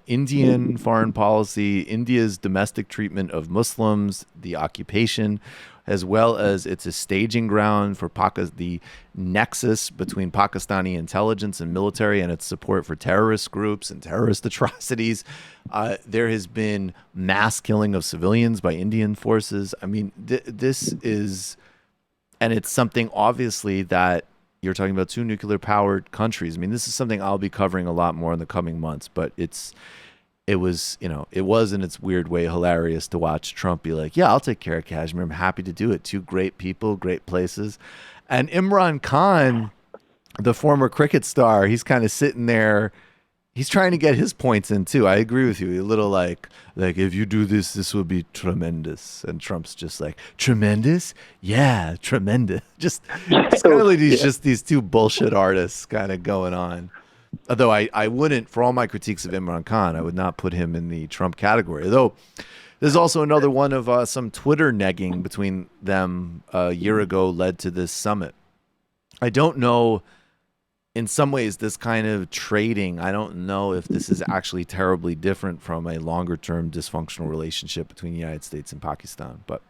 Indian foreign policy, India's domestic treatment of Muslims, the occupation, as well as it's a staging ground for the nexus between Pakistani intelligence and military and its support for terrorist groups and terrorist atrocities. There has been mass killing of civilians by Indian forces. I mean, this is, and it's something obviously that you're talking about two nuclear powered countries. I mean, this is something I'll be covering a lot more in the coming months, but it was in its weird way hilarious to watch Trump be like, yeah, I'll take care of Kashmir. I'm happy to do it. Two great people, great places. And Imran Khan, the former cricket star, he's kind of sitting there. He's trying to get his points in too. I agree with you. A little like if you do this, this will be tremendous. And Trump's just like, tremendous? Yeah, tremendous. Just kind of like these two bullshit artists kind of going on. Although I wouldn't, for all my critiques of Imran Khan, I would not put him in the Trump category. Though there's also another one of some Twitter negging between them a year ago led to this summit. I don't know, in some ways, this kind of trading, I don't know if this is actually terribly different from a longer-term dysfunctional relationship between the United States and Pakistan. But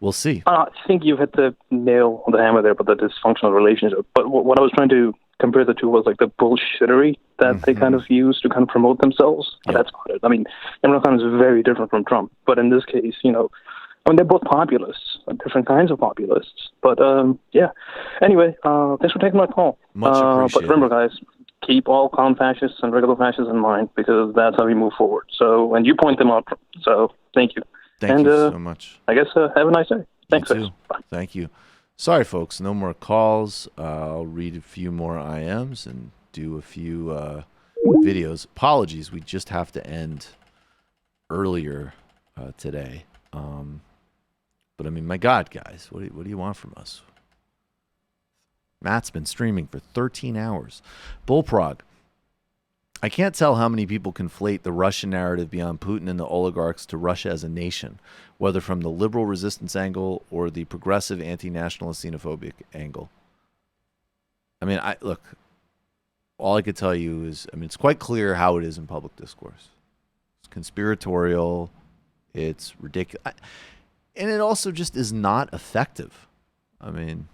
we'll see. I think you hit the nail on the hammer there about the dysfunctional relationship. But what I was trying to compare the two was like the bullshittery that they kind of use to kind of promote themselves. Yep. That's about it. I mean, Imran Khan is very different from Trump, but in this case, they're both populists, different kinds of populists. But yeah. Anyway, thanks for taking my call. Much appreciated. But remember, guys, keep all clown fascists and regular fascists in mind, because that's how we move forward. So, and you point them out. So, thank you. Thank you so much. I guess have a nice day. Thanks, guys. Bye. Thank you. Sorry, folks, no more calls. I'll read a few more IMs and do a few videos. Apologies, we just have to end earlier today. But I mean, my God, guys, what do you want from us? Matt's been streaming for 13 hours. Bullprog. I can't tell how many people conflate the Russian narrative beyond Putin and the oligarchs to Russia as a nation, whether from the liberal resistance angle or the progressive anti-nationalist xenophobic angle. I mean, look, all I could tell you is, I mean, it's quite clear how it is in public discourse. It's conspiratorial. It's ridiculous. And it also just is not effective. I mean,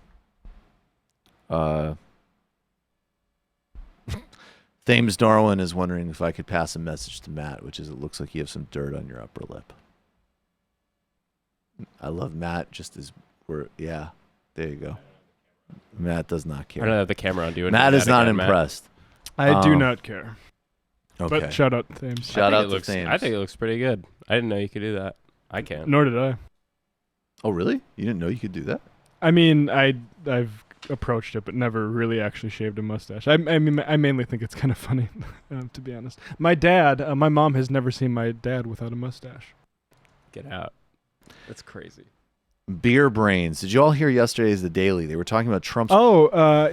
Thames Darwin is wondering if I could pass a message to Matt, which is it looks like you have some dirt on your upper lip. I love Matt just as yeah, there you go. Matt does not care. I don't have the camera on. Matt is not impressed. I do not care. Okay. But shout out Thames. Shout out to Thames. I think it looks pretty good. I didn't know you could do that. I can't. Nor did I. Oh, really? You didn't know you could do that? I mean, I've approached it, but never really actually shaved a mustache. I mean, I mainly think it's kind of funny, to be honest. My mom has never seen my dad without a mustache. Get out. That's crazy. Beer Brains. Did you all hear yesterday's The Daily? They were talking about Trump's...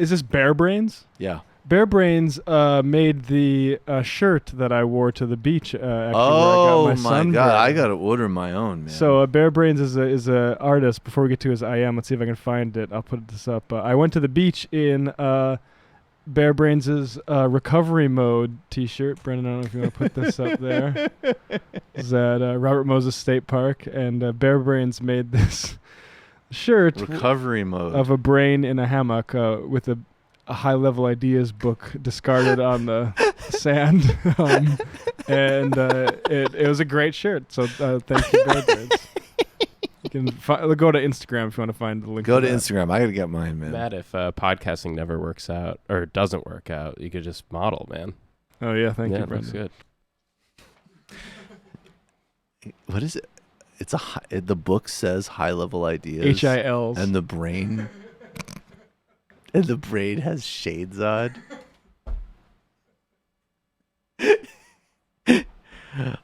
Is this Bear Brains? Yeah. Bear Brains made the shirt that I wore to the beach. Actually, where I got my sunburn. God! I gotta order my own, man. So Bear Brains is a artist. Before we get to his let's see if I can find it. I'll put this up. I went to the beach in Bear Brains' recovery mode T-shirt. Brendan, I don't know if you want to put this up there. It's at Robert Moses State Park, and Bear Brains made this shirt recovery mode of a brain in a hammock with a high-level ideas book discarded on the sand, and it was a great shirt. So thank you, Bear Brains. You can go to Instagram if you want to find the link. Go to Instagram. I gotta get mine, man. Matt, if podcasting never works out or doesn't work out, you could just model, man. Oh yeah, thank you, Brendan. Looks good. What is it? It's the book says high-level ideas. HILs. And the brain. And the brain has shades on.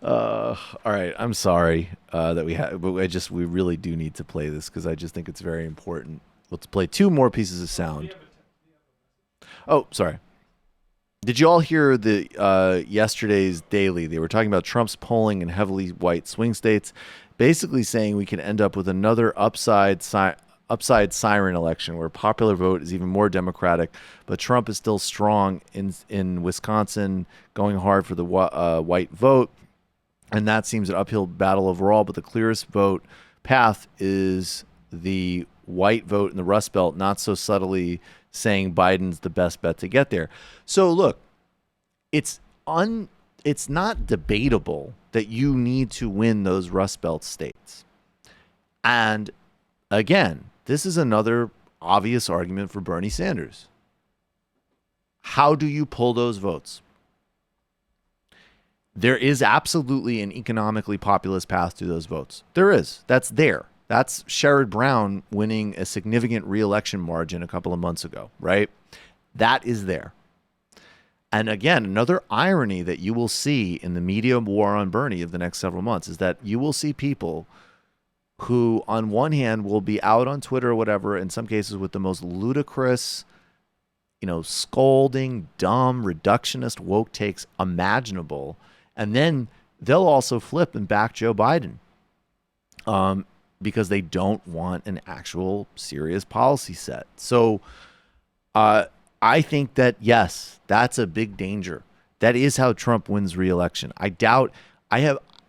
All right, I'm sorry that we have, but we really do need to play this because I just think it's very important. Let's play 2 more pieces of sound. Oh, sorry. Did you all hear the yesterday's Daily? They were talking about Trump's polling in heavily white swing states, basically saying we can end up with another upside siren election where popular vote is even more Democratic, but Trump is still strong in Wisconsin, going hard for the white vote, and that seems an uphill battle overall, but the clearest vote path is the white vote in the Rust Belt, not so subtly saying Biden's the best bet to get there. So look, it's not debatable that you need to win those Rust Belt states. And again, this is another obvious argument for Bernie Sanders. How do you pull those votes? There is absolutely an economically populist path to those votes. There is. That's there. That's Sherrod Brown winning a significant re-election margin a couple of months ago, right? That is there. And again, another irony that you will see in the media war on Bernie of the next several months is that you will see people who on one hand will be out on Twitter or whatever, in some cases with the most ludicrous, scolding, dumb, reductionist, woke takes imaginable. And then they'll also flip and back Joe Biden because they don't want an actual serious policy set. So I think that, yes, that's a big danger. That is how Trump wins re-election. I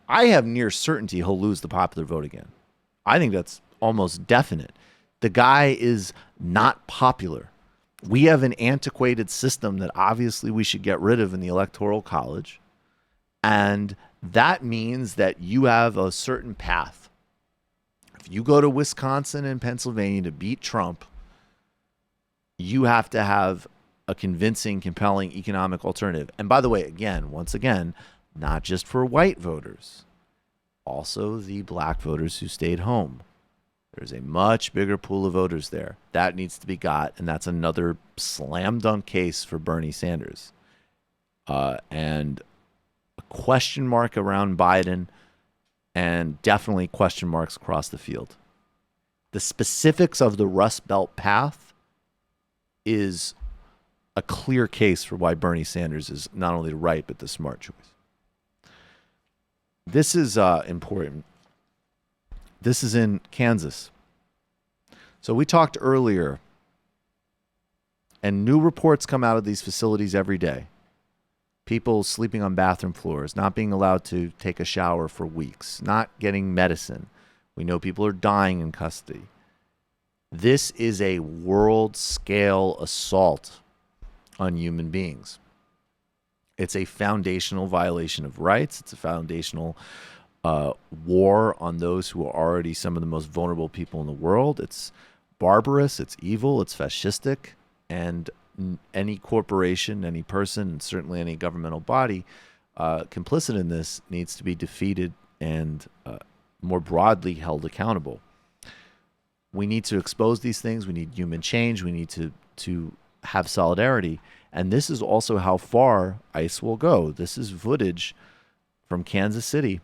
have near certainty he'll lose the popular vote again. I think that's almost definite. The guy is not popular. We have an antiquated system that obviously we should get rid of in the Electoral College. And that means that you have a certain path. If you go to Wisconsin and Pennsylvania to beat Trump, you have to have a convincing, compelling economic alternative. And by the way, once again, not just for white voters, also the black voters who stayed home. There's a much bigger pool of voters there. That needs to be got, and that's another slam dunk case for Bernie Sanders. And a question mark around Biden, and definitely question marks across the field. The specifics of the Rust Belt path is a clear case for why Bernie Sanders is not only the right, but the smart choice. This is important. This is in Kansas. So we talked earlier, and new reports come out of these facilities every day. People sleeping on bathroom floors, not being allowed to take a shower for weeks, not getting medicine, We know people are dying in custody. This is a world-scale assault on human beings. It's a foundational violation of rights. It's a foundational war on those who are already some of the most vulnerable people in the world. It's barbarous, it's evil, it's fascistic, and any corporation, any person, and certainly any governmental body complicit in this needs to be defeated and more broadly held accountable. We need to expose these things. We need human change. We need to have solidarity. And this is also how far ICE will go. This is footage from Kansas City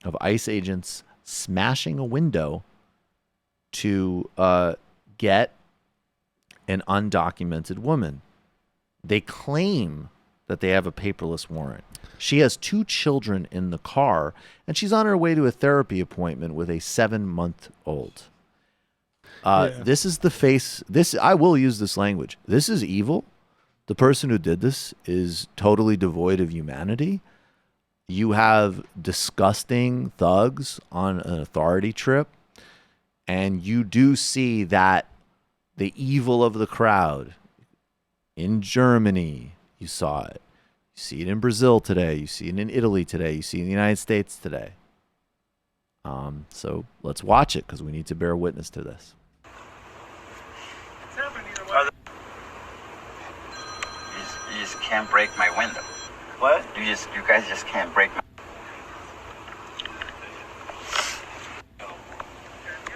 of ICE agents smashing a window to get an undocumented woman. They claim that they have a paperless warrant. She has 2 children in the car, and she's on her way to a therapy appointment with a 7-month-old. This is the face. I will use this language. This is evil. The person who did this is totally devoid of humanity. You have disgusting thugs on an authority trip, and you do see that the evil of the crowd. In Germany, you saw it. You see it in Brazil today. You see it in Italy today. You see it in the United States today. So let's watch it because we need to bear witness to this. You just can't break my window. What? You guys just can't break my...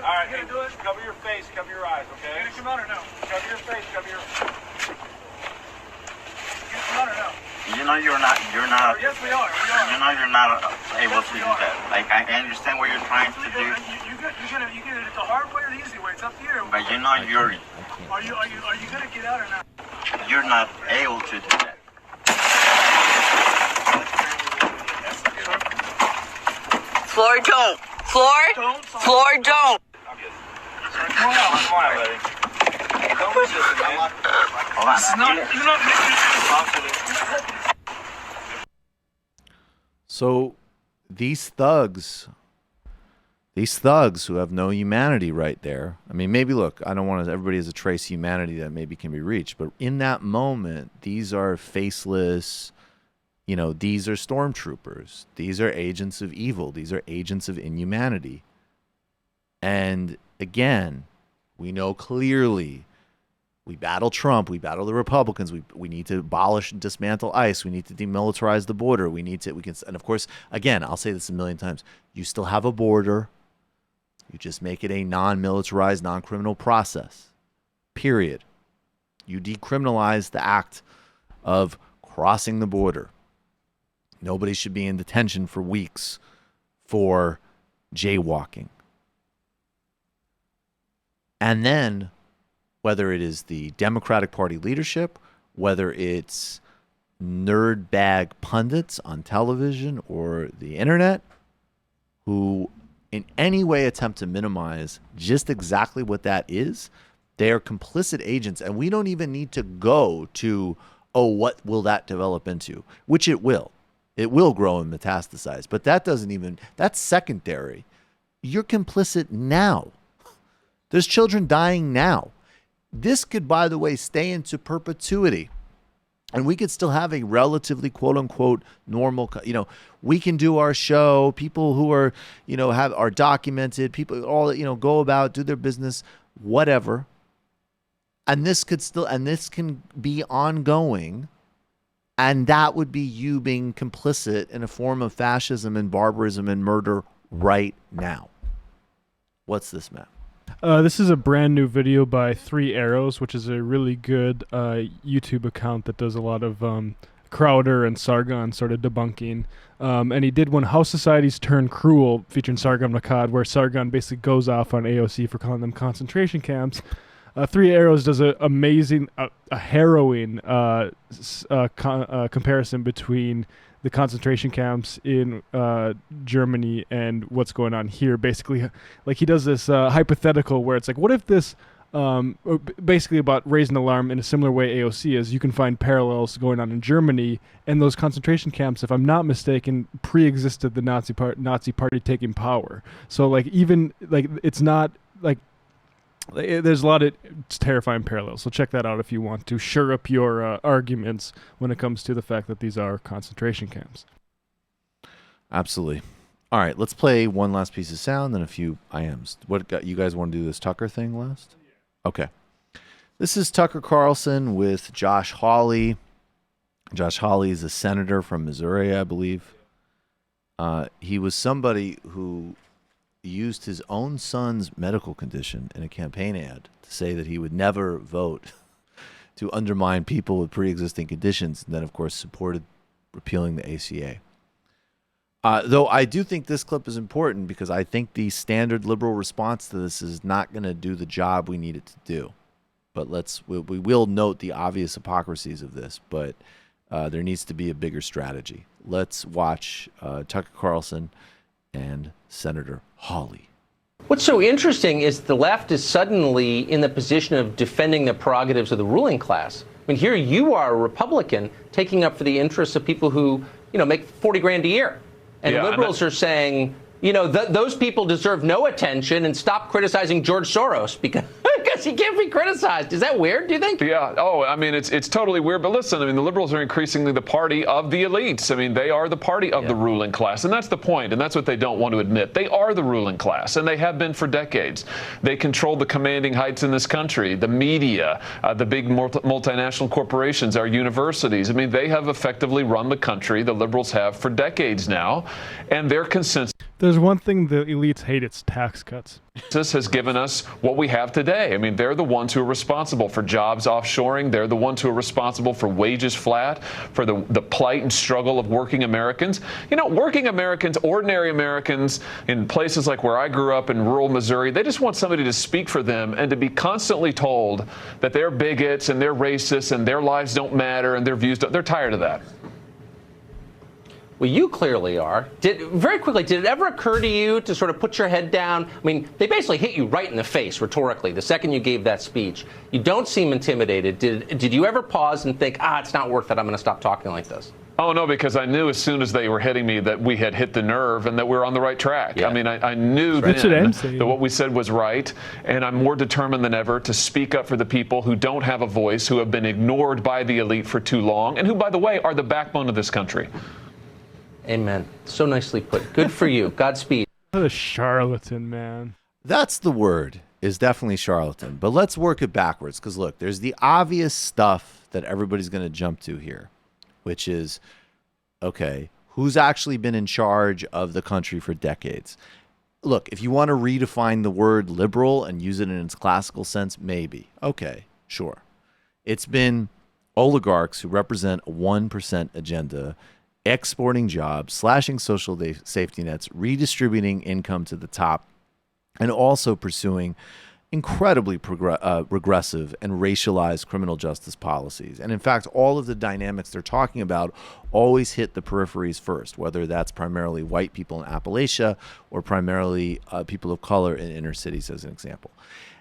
All right, you gonna do it? Cover your face, cover your eyes, okay? You gonna come out or no? Cover your face, cover your... You gonna come out or no? You know you're not... Yes, we are. You know you're not able to do that. Like, I understand what you're trying to do. You get it the hard way or the easy way. It's up to you. But you know you're... Are you gonna get out or not? You're not able to do that. Floor don't. Floor don't. Come on, buddy. Don't resist, man. Hold on. So these thugs who have no humanity right there. I mean, maybe look, I don't want to, everybody has a trace of humanity that maybe can be reached, but in that moment, these are faceless, these are stormtroopers. These are agents of evil. These are agents of inhumanity. And again, we know clearly we battle Trump. We battle the Republicans. We need to abolish and dismantle ICE. We need to demilitarize the border. And of course, again, I'll say this a million times. You still have a border. You just make it a non-militarized, non-criminal process. Period. You decriminalize the act of crossing the border. Nobody should be in detention for weeks for jaywalking. And then, whether it is the Democratic Party leadership, whether it's nerd bag pundits on television or the internet, who in any way attempt to minimize just exactly what that is, they are complicit agents. And we don't even need to go to, what will that develop into? Which it will. It will grow and metastasize. But that's secondary. You're complicit now. There's children dying now. This could, by the way, stay into perpetuity. And we could still have a relatively quote unquote normal, we can do our show. People who are, are documented, people all, go about, do their business, whatever. And this can be ongoing. And that would be you being complicit in a form of fascism and barbarism and murder right now. What's this, Matt? This is a brand new video by 3 Arrows, which is a really good YouTube account that does a lot of Crowder and Sargon sort of debunking. And he did one, How Societies Turn Cruel, featuring Sargon Makad, where Sargon basically goes off on AOC for calling them concentration camps. 3 Arrows does a harrowing comparison between the concentration camps in Germany and what's going on here. Basically, like he does this hypothetical where it's like, what if this basically about raising alarm in a similar way AOC is. You can find parallels going on in Germany, and those concentration camps, if I'm not mistaken, pre-existed the Nazi party taking power. So like even like it's not like there's a lot of terrifying parallels. So check that out if you want to shore up your arguments when it comes to the fact that these are concentration camps. Absolutely. All right, let's play one last piece of sound, then a few IMs. You guys want to do this Tucker thing last? Okay. This is Tucker Carlson with Josh Hawley. Josh Hawley is a senator from Missouri, I believe. He was somebody who used his own son's medical condition in a campaign ad to say that he would never vote to undermine people with pre-existing conditions, and then, of course, supported repealing the ACA. Though I do think this clip is important because I think the standard liberal response to this is not going to do the job we need it to do. But we will note the obvious hypocrisies of this, but there needs to be a bigger strategy. Let's watch Tucker Carlson and Senator Hawley. What's so interesting is the left is suddenly in the position of defending the prerogatives of the ruling class. I mean, here you are a Republican taking up for the interests of people who, make 40 grand a year. And liberals are saying, those people deserve no attention and stop criticizing George Soros because he can't be criticized. Is that weird, do you think? Yeah. Oh, I mean, it's totally weird. But listen, I mean, the liberals are increasingly the party of the elites. I mean, they are the party of the ruling class. And that's the point. And that's what they don't want to admit. They are the ruling class. And they have been for decades. They control the commanding heights in this country, the media, the big multinational corporations, our universities. I mean, they have effectively run the country. The liberals have for decades now. And their consensus. There's one thing the elites hate, it's tax cuts. This has given us what we have today. I mean, they're the ones who are responsible for jobs offshoring. They're the ones who are responsible for wages flat, for the plight and struggle of working Americans. Working Americans, ordinary Americans in places like where I grew up in rural Missouri, they just want somebody to speak for them and to be constantly told that they're bigots and they're racists and their lives don't matter and their views don't. They're tired of that. Well, you clearly are. Very quickly, did it ever occur to you to sort of put your head down? I mean, they basically hit you right in the face rhetorically the second you gave that speech. You don't seem intimidated. Did you ever pause and think, it's not worth it, I'm going to stop talking like this? Oh, no, because I knew as soon as they were hitting me that we had hit the nerve and that we were on the right track. Yeah. I mean, I knew then that what we said was right, and I'm more determined than ever to speak up for the people who don't have a voice, who have been ignored by the elite for too long, and who, by the way, are the backbone of this country. Amen. So nicely put. Good for you. Godspeed. What a charlatan, man. That's the word, is definitely charlatan. But let's work it backwards, because look, there's the obvious stuff that everybody's going to jump to here, which is, okay, who's actually been in charge of the country for decades? Look, if you want to redefine the word liberal and use it in its classical sense, maybe. Okay, sure. It's been oligarchs who represent a 1% agenda, exporting jobs, slashing social safety nets, redistributing income to the top, and also pursuing incredibly regressive and racialized criminal justice policies. And in fact, all of the dynamics they're talking about always hit the peripheries first, whether that's primarily white people in Appalachia or primarily people of color in inner cities, as an example.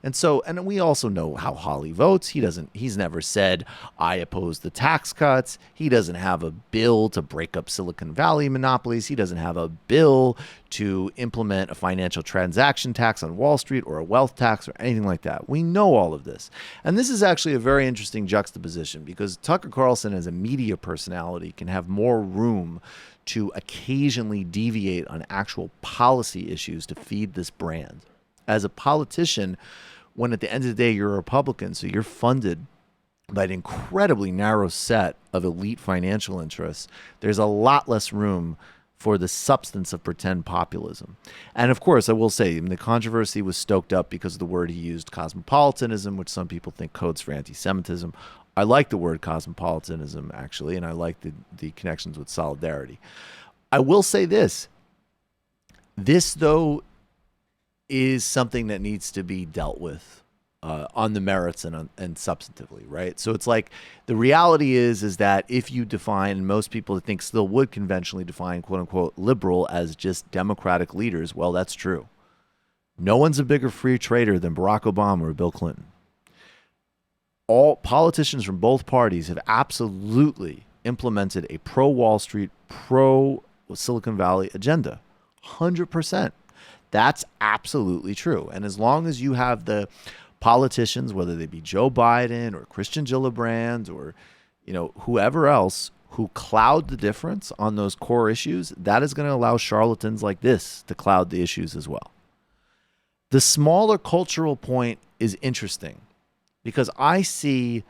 And so, and we also know how Hawley votes. He's never said, I oppose the tax cuts. He doesn't have a bill to break up Silicon Valley monopolies. He doesn't have a bill to implement a financial transaction tax on Wall Street or a wealth tax or anything like that. We know all of this. And this is actually a very interesting juxtaposition because Tucker Carlson as a media personality can have more room to occasionally deviate on actual policy issues to feed this brand. As a politician, when at the end of the day you're a Republican, so you're funded by an incredibly narrow set of elite financial interests, there's a lot less room for the substance of pretend populism. And of course, I will say, the controversy was stoked up because of the word he used, cosmopolitanism, which some people think codes for anti-Semitism. I like the word cosmopolitanism, actually, and I like the connections with solidarity. I will say this. This, though, is something that needs to be dealt with on the merits and substantively, right? So it's like the reality is that if you define, and most people I think still would conventionally define, quote unquote, liberal as just democratic leaders, well, that's true. No one's a bigger free trader than Barack Obama or Bill Clinton. all politicians from both parties have absolutely implemented a pro-Wall Street, pro-Silicon Valley agenda. 100%. That's absolutely true. And as long as you have the politicians, whether they be Joe Biden or Christian Gillibrand or, whoever else, who cloud the difference on those core issues, that is going to allow charlatans like this to cloud the issues as well. The smaller cultural point is interesting because I see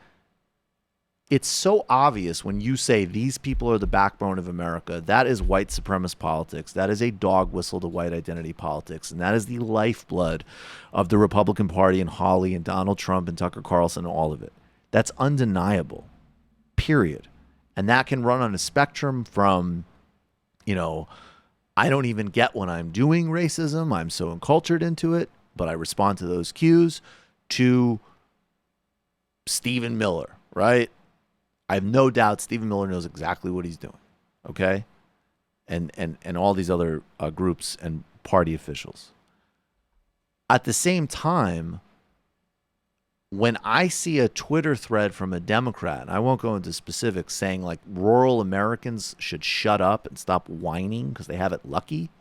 it's so obvious when you say these people are the backbone of America. That is white supremacist politics. That is a dog whistle to white identity politics. And that is the lifeblood of the Republican Party and Hawley and Donald Trump and Tucker Carlson and all of it. That's undeniable, period. And that can run on a spectrum from, I don't even get when I'm doing racism. I'm so encultured into it, but I respond to those cues, to Stephen Miller, right? I have no doubt Stephen Miller knows exactly what he's doing, okay? And all these other groups and party officials. At the same time, when I see a Twitter thread from a Democrat, and I won't go into specifics, saying like rural Americans should shut up and stop whining because they have it lucky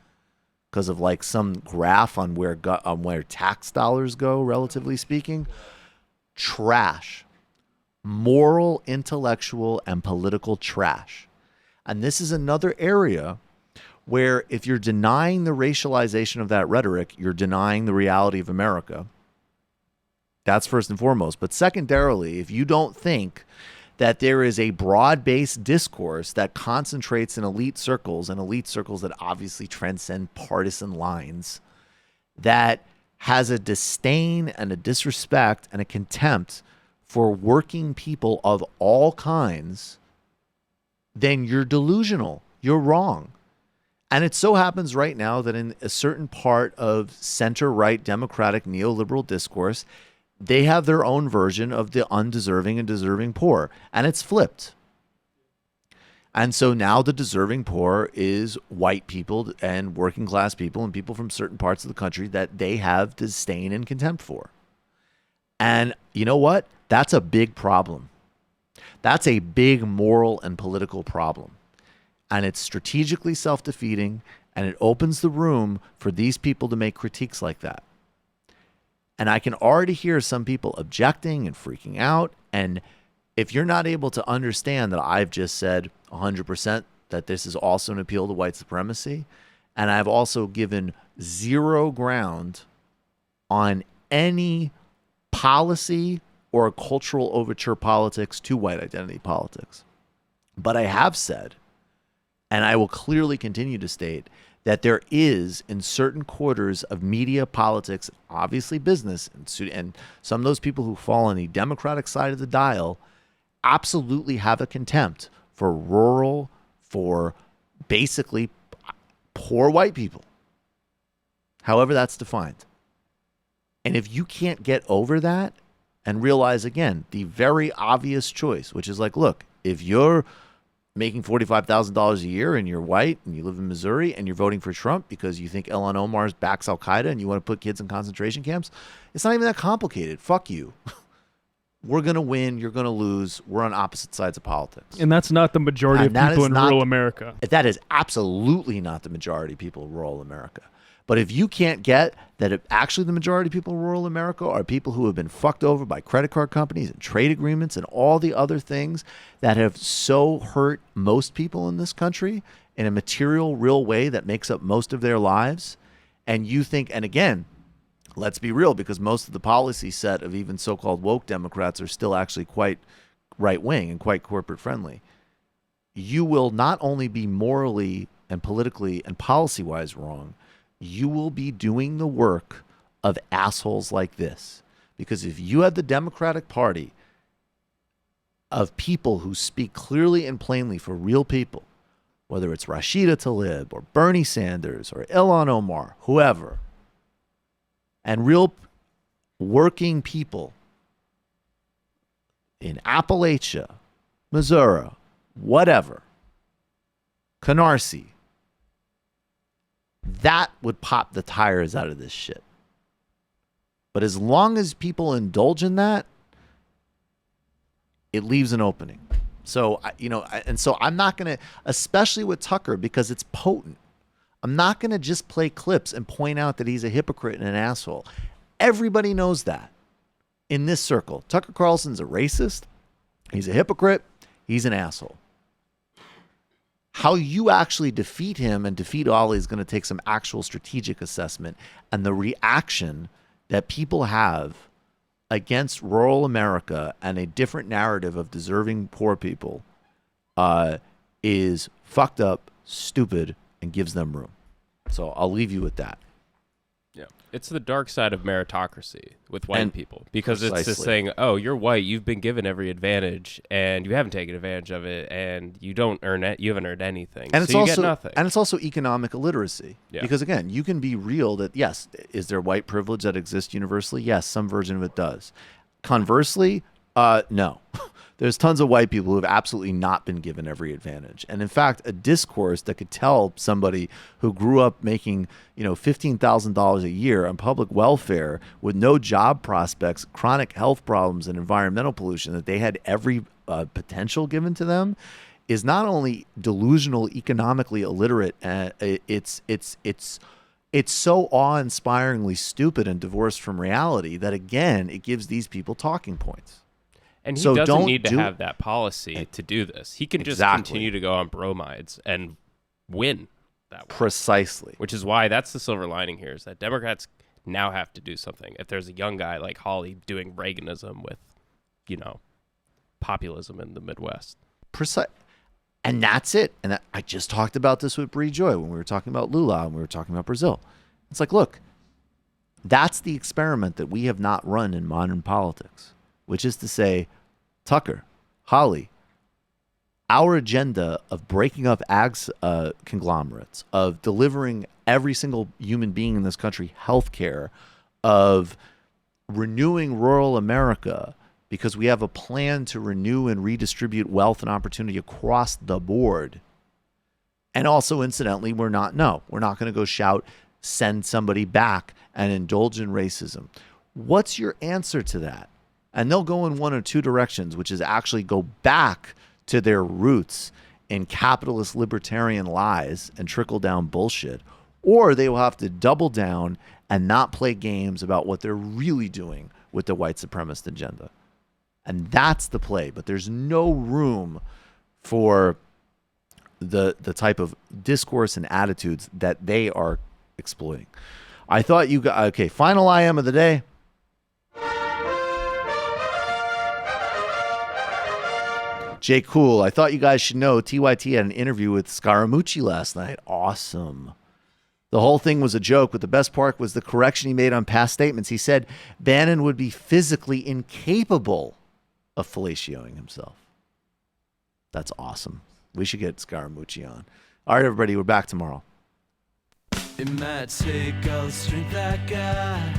because of like some graph on where tax dollars go, relatively speaking, trash. Moral, intellectual, and political trash. And this is another area where if you're denying the racialization of that rhetoric, you're denying the reality of America. That's first and foremost. But secondarily, if you don't think that there is a broad-based discourse that concentrates in elite circles, and elite circles that obviously transcend partisan lines, that has a disdain and a disrespect and a contempt for working people of all kinds, then you're delusional. You're wrong. And it so happens right now that in a certain part of center-right democratic neoliberal discourse, they have their own version of the undeserving and deserving poor. And it's flipped. And so now the deserving poor is white people and working class people and people from certain parts of the country that they have disdain and contempt for. And you know what? That's a big problem. That's a big moral and political problem. And it's strategically self-defeating, and it opens the room for these people to make critiques like that. And I can already hear some people objecting and freaking out. And if you're not able to understand that I've just said 100% that this is also an appeal to white supremacy, and I've also given zero ground on any policy or a cultural overture politics to white identity politics. But I have said, and I will clearly continue to state, that there is, in certain quarters of media, politics, obviously business, and some of those people who fall on the Democratic side of the dial absolutely have a contempt for rural, for basically poor white people, however that's defined. And if you can't get over that and realize, again, the very obvious choice, which is like, look, if you're making $45,000 a year and you're white and you live in Missouri and you're voting for Trump because you think Ilhan Omar backs Al-Qaeda and you want to put kids in concentration camps, it's not even that complicated. Fuck you. We're going to win. You're going to lose. We're on opposite sides of politics. And that's not the majority of people in rural America. That is absolutely not the majority of people in rural America. But if you can't get that actually the majority of people in rural America are people who have been fucked over by credit card companies and trade agreements and all the other things that have so hurt most people in this country in a material, real way that makes up most of their lives, and you think, and again, let's be real, because most of the policy set of even so-called woke Democrats are still actually quite right-wing and quite corporate friendly, you will not only be morally and politically and policy-wise wrong, you will be doing the work of assholes like this. Because if you had the Democratic Party of people who speak clearly and plainly for real people, whether it's Rashida Tlaib or Bernie Sanders or Ilhan Omar, whoever, and real working people in Appalachia, Missouri, whatever, Canarsie, that would pop the tires out of this shit. But as long as people indulge in that, it leaves an opening. So, so I'm not going to, especially with Tucker, because it's potent. I'm not going to just play clips and point out that he's a hypocrite and an asshole. Everybody knows that in this circle. Tucker Carlson's a racist. He's a hypocrite. He's an asshole. How you actually defeat him and defeat Ollie is going to take some actual strategic assessment, and the reaction that people have against rural America and a different narrative of deserving poor people is fucked up, stupid, and gives them room. So I'll leave you with that. Yeah, it's the dark side of meritocracy with white people, because precisely. It's just saying, oh, you're white, you've been given every advantage, and you haven't taken advantage of it, and you don't earn it, you haven't earned anything, and so you get nothing. And it's also economic illiteracy, because again, you can be real that yes, is there white privilege that exists universally? Yes, some version of it does. Conversely, no. There's tons of white people who have absolutely not been given every advantage. And in fact, a discourse that could tell somebody who grew up making, $15,000 a year on public welfare with no job prospects, chronic health problems, and environmental pollution, that they had every potential given to them, is not only delusional, economically illiterate, it's so awe-inspiringly stupid and divorced from reality that, again, it gives these people talking points. And he doesn't need to have that policy to do this. He can just continue to go on bromides and win that way. Precisely. Which is why that's the silver lining here, is that Democrats now have to do something. If there's a young guy like Hawley doing Reaganism with, populism in the Midwest. And that's it. And I just talked about this with Bree Joy when we were talking about Lula and we were talking about Brazil. It's like, look, that's the experiment that we have not run in modern politics, which is to say, Tucker, Hawley, our agenda of breaking up conglomerates, of delivering every single human being in this country health care, of renewing rural America, because we have a plan to renew and redistribute wealth and opportunity across the board. And also, incidentally, we're not going to go send somebody back and indulge in racism. What's your answer to that? And they'll go in one or two directions, which is actually go back to their roots in capitalist libertarian lies and trickle down bullshit, or they will have to double down and not play games about what they're really doing with the white supremacist agenda. And that's the play. But there's no room for the type of discourse and attitudes that they are exploiting. I thought you got, okay, final IM of the day. Jay Cool, I thought you guys should know TYT had an interview with Scaramucci last night. Awesome. The whole thing was a joke, but the best part was the correction he made on past statements. He said Bannon would be physically incapable of fellatioing himself. That's awesome. We should get Scaramucci on. All right, everybody, we're back tomorrow. It might take all the strength I got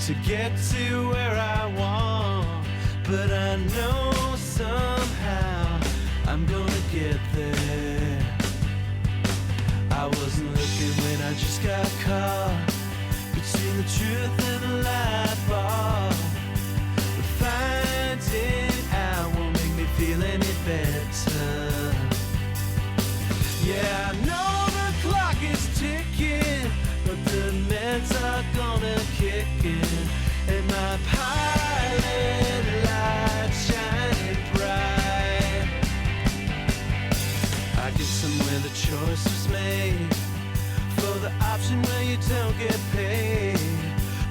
to get to where I want, but I know somehow I'm gonna get there. I wasn't looking when I just got caught between the truth and the light bar. But finding out won't make me feel any better. Yeah, I know the clock is ticking, but the meds are gonna kick in, and my pilot light shining bright. I guess somewhere the choice was made for the option where you don't get paid,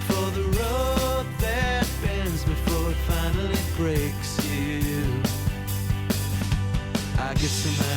for the road that bends before it finally breaks you. I guess somehow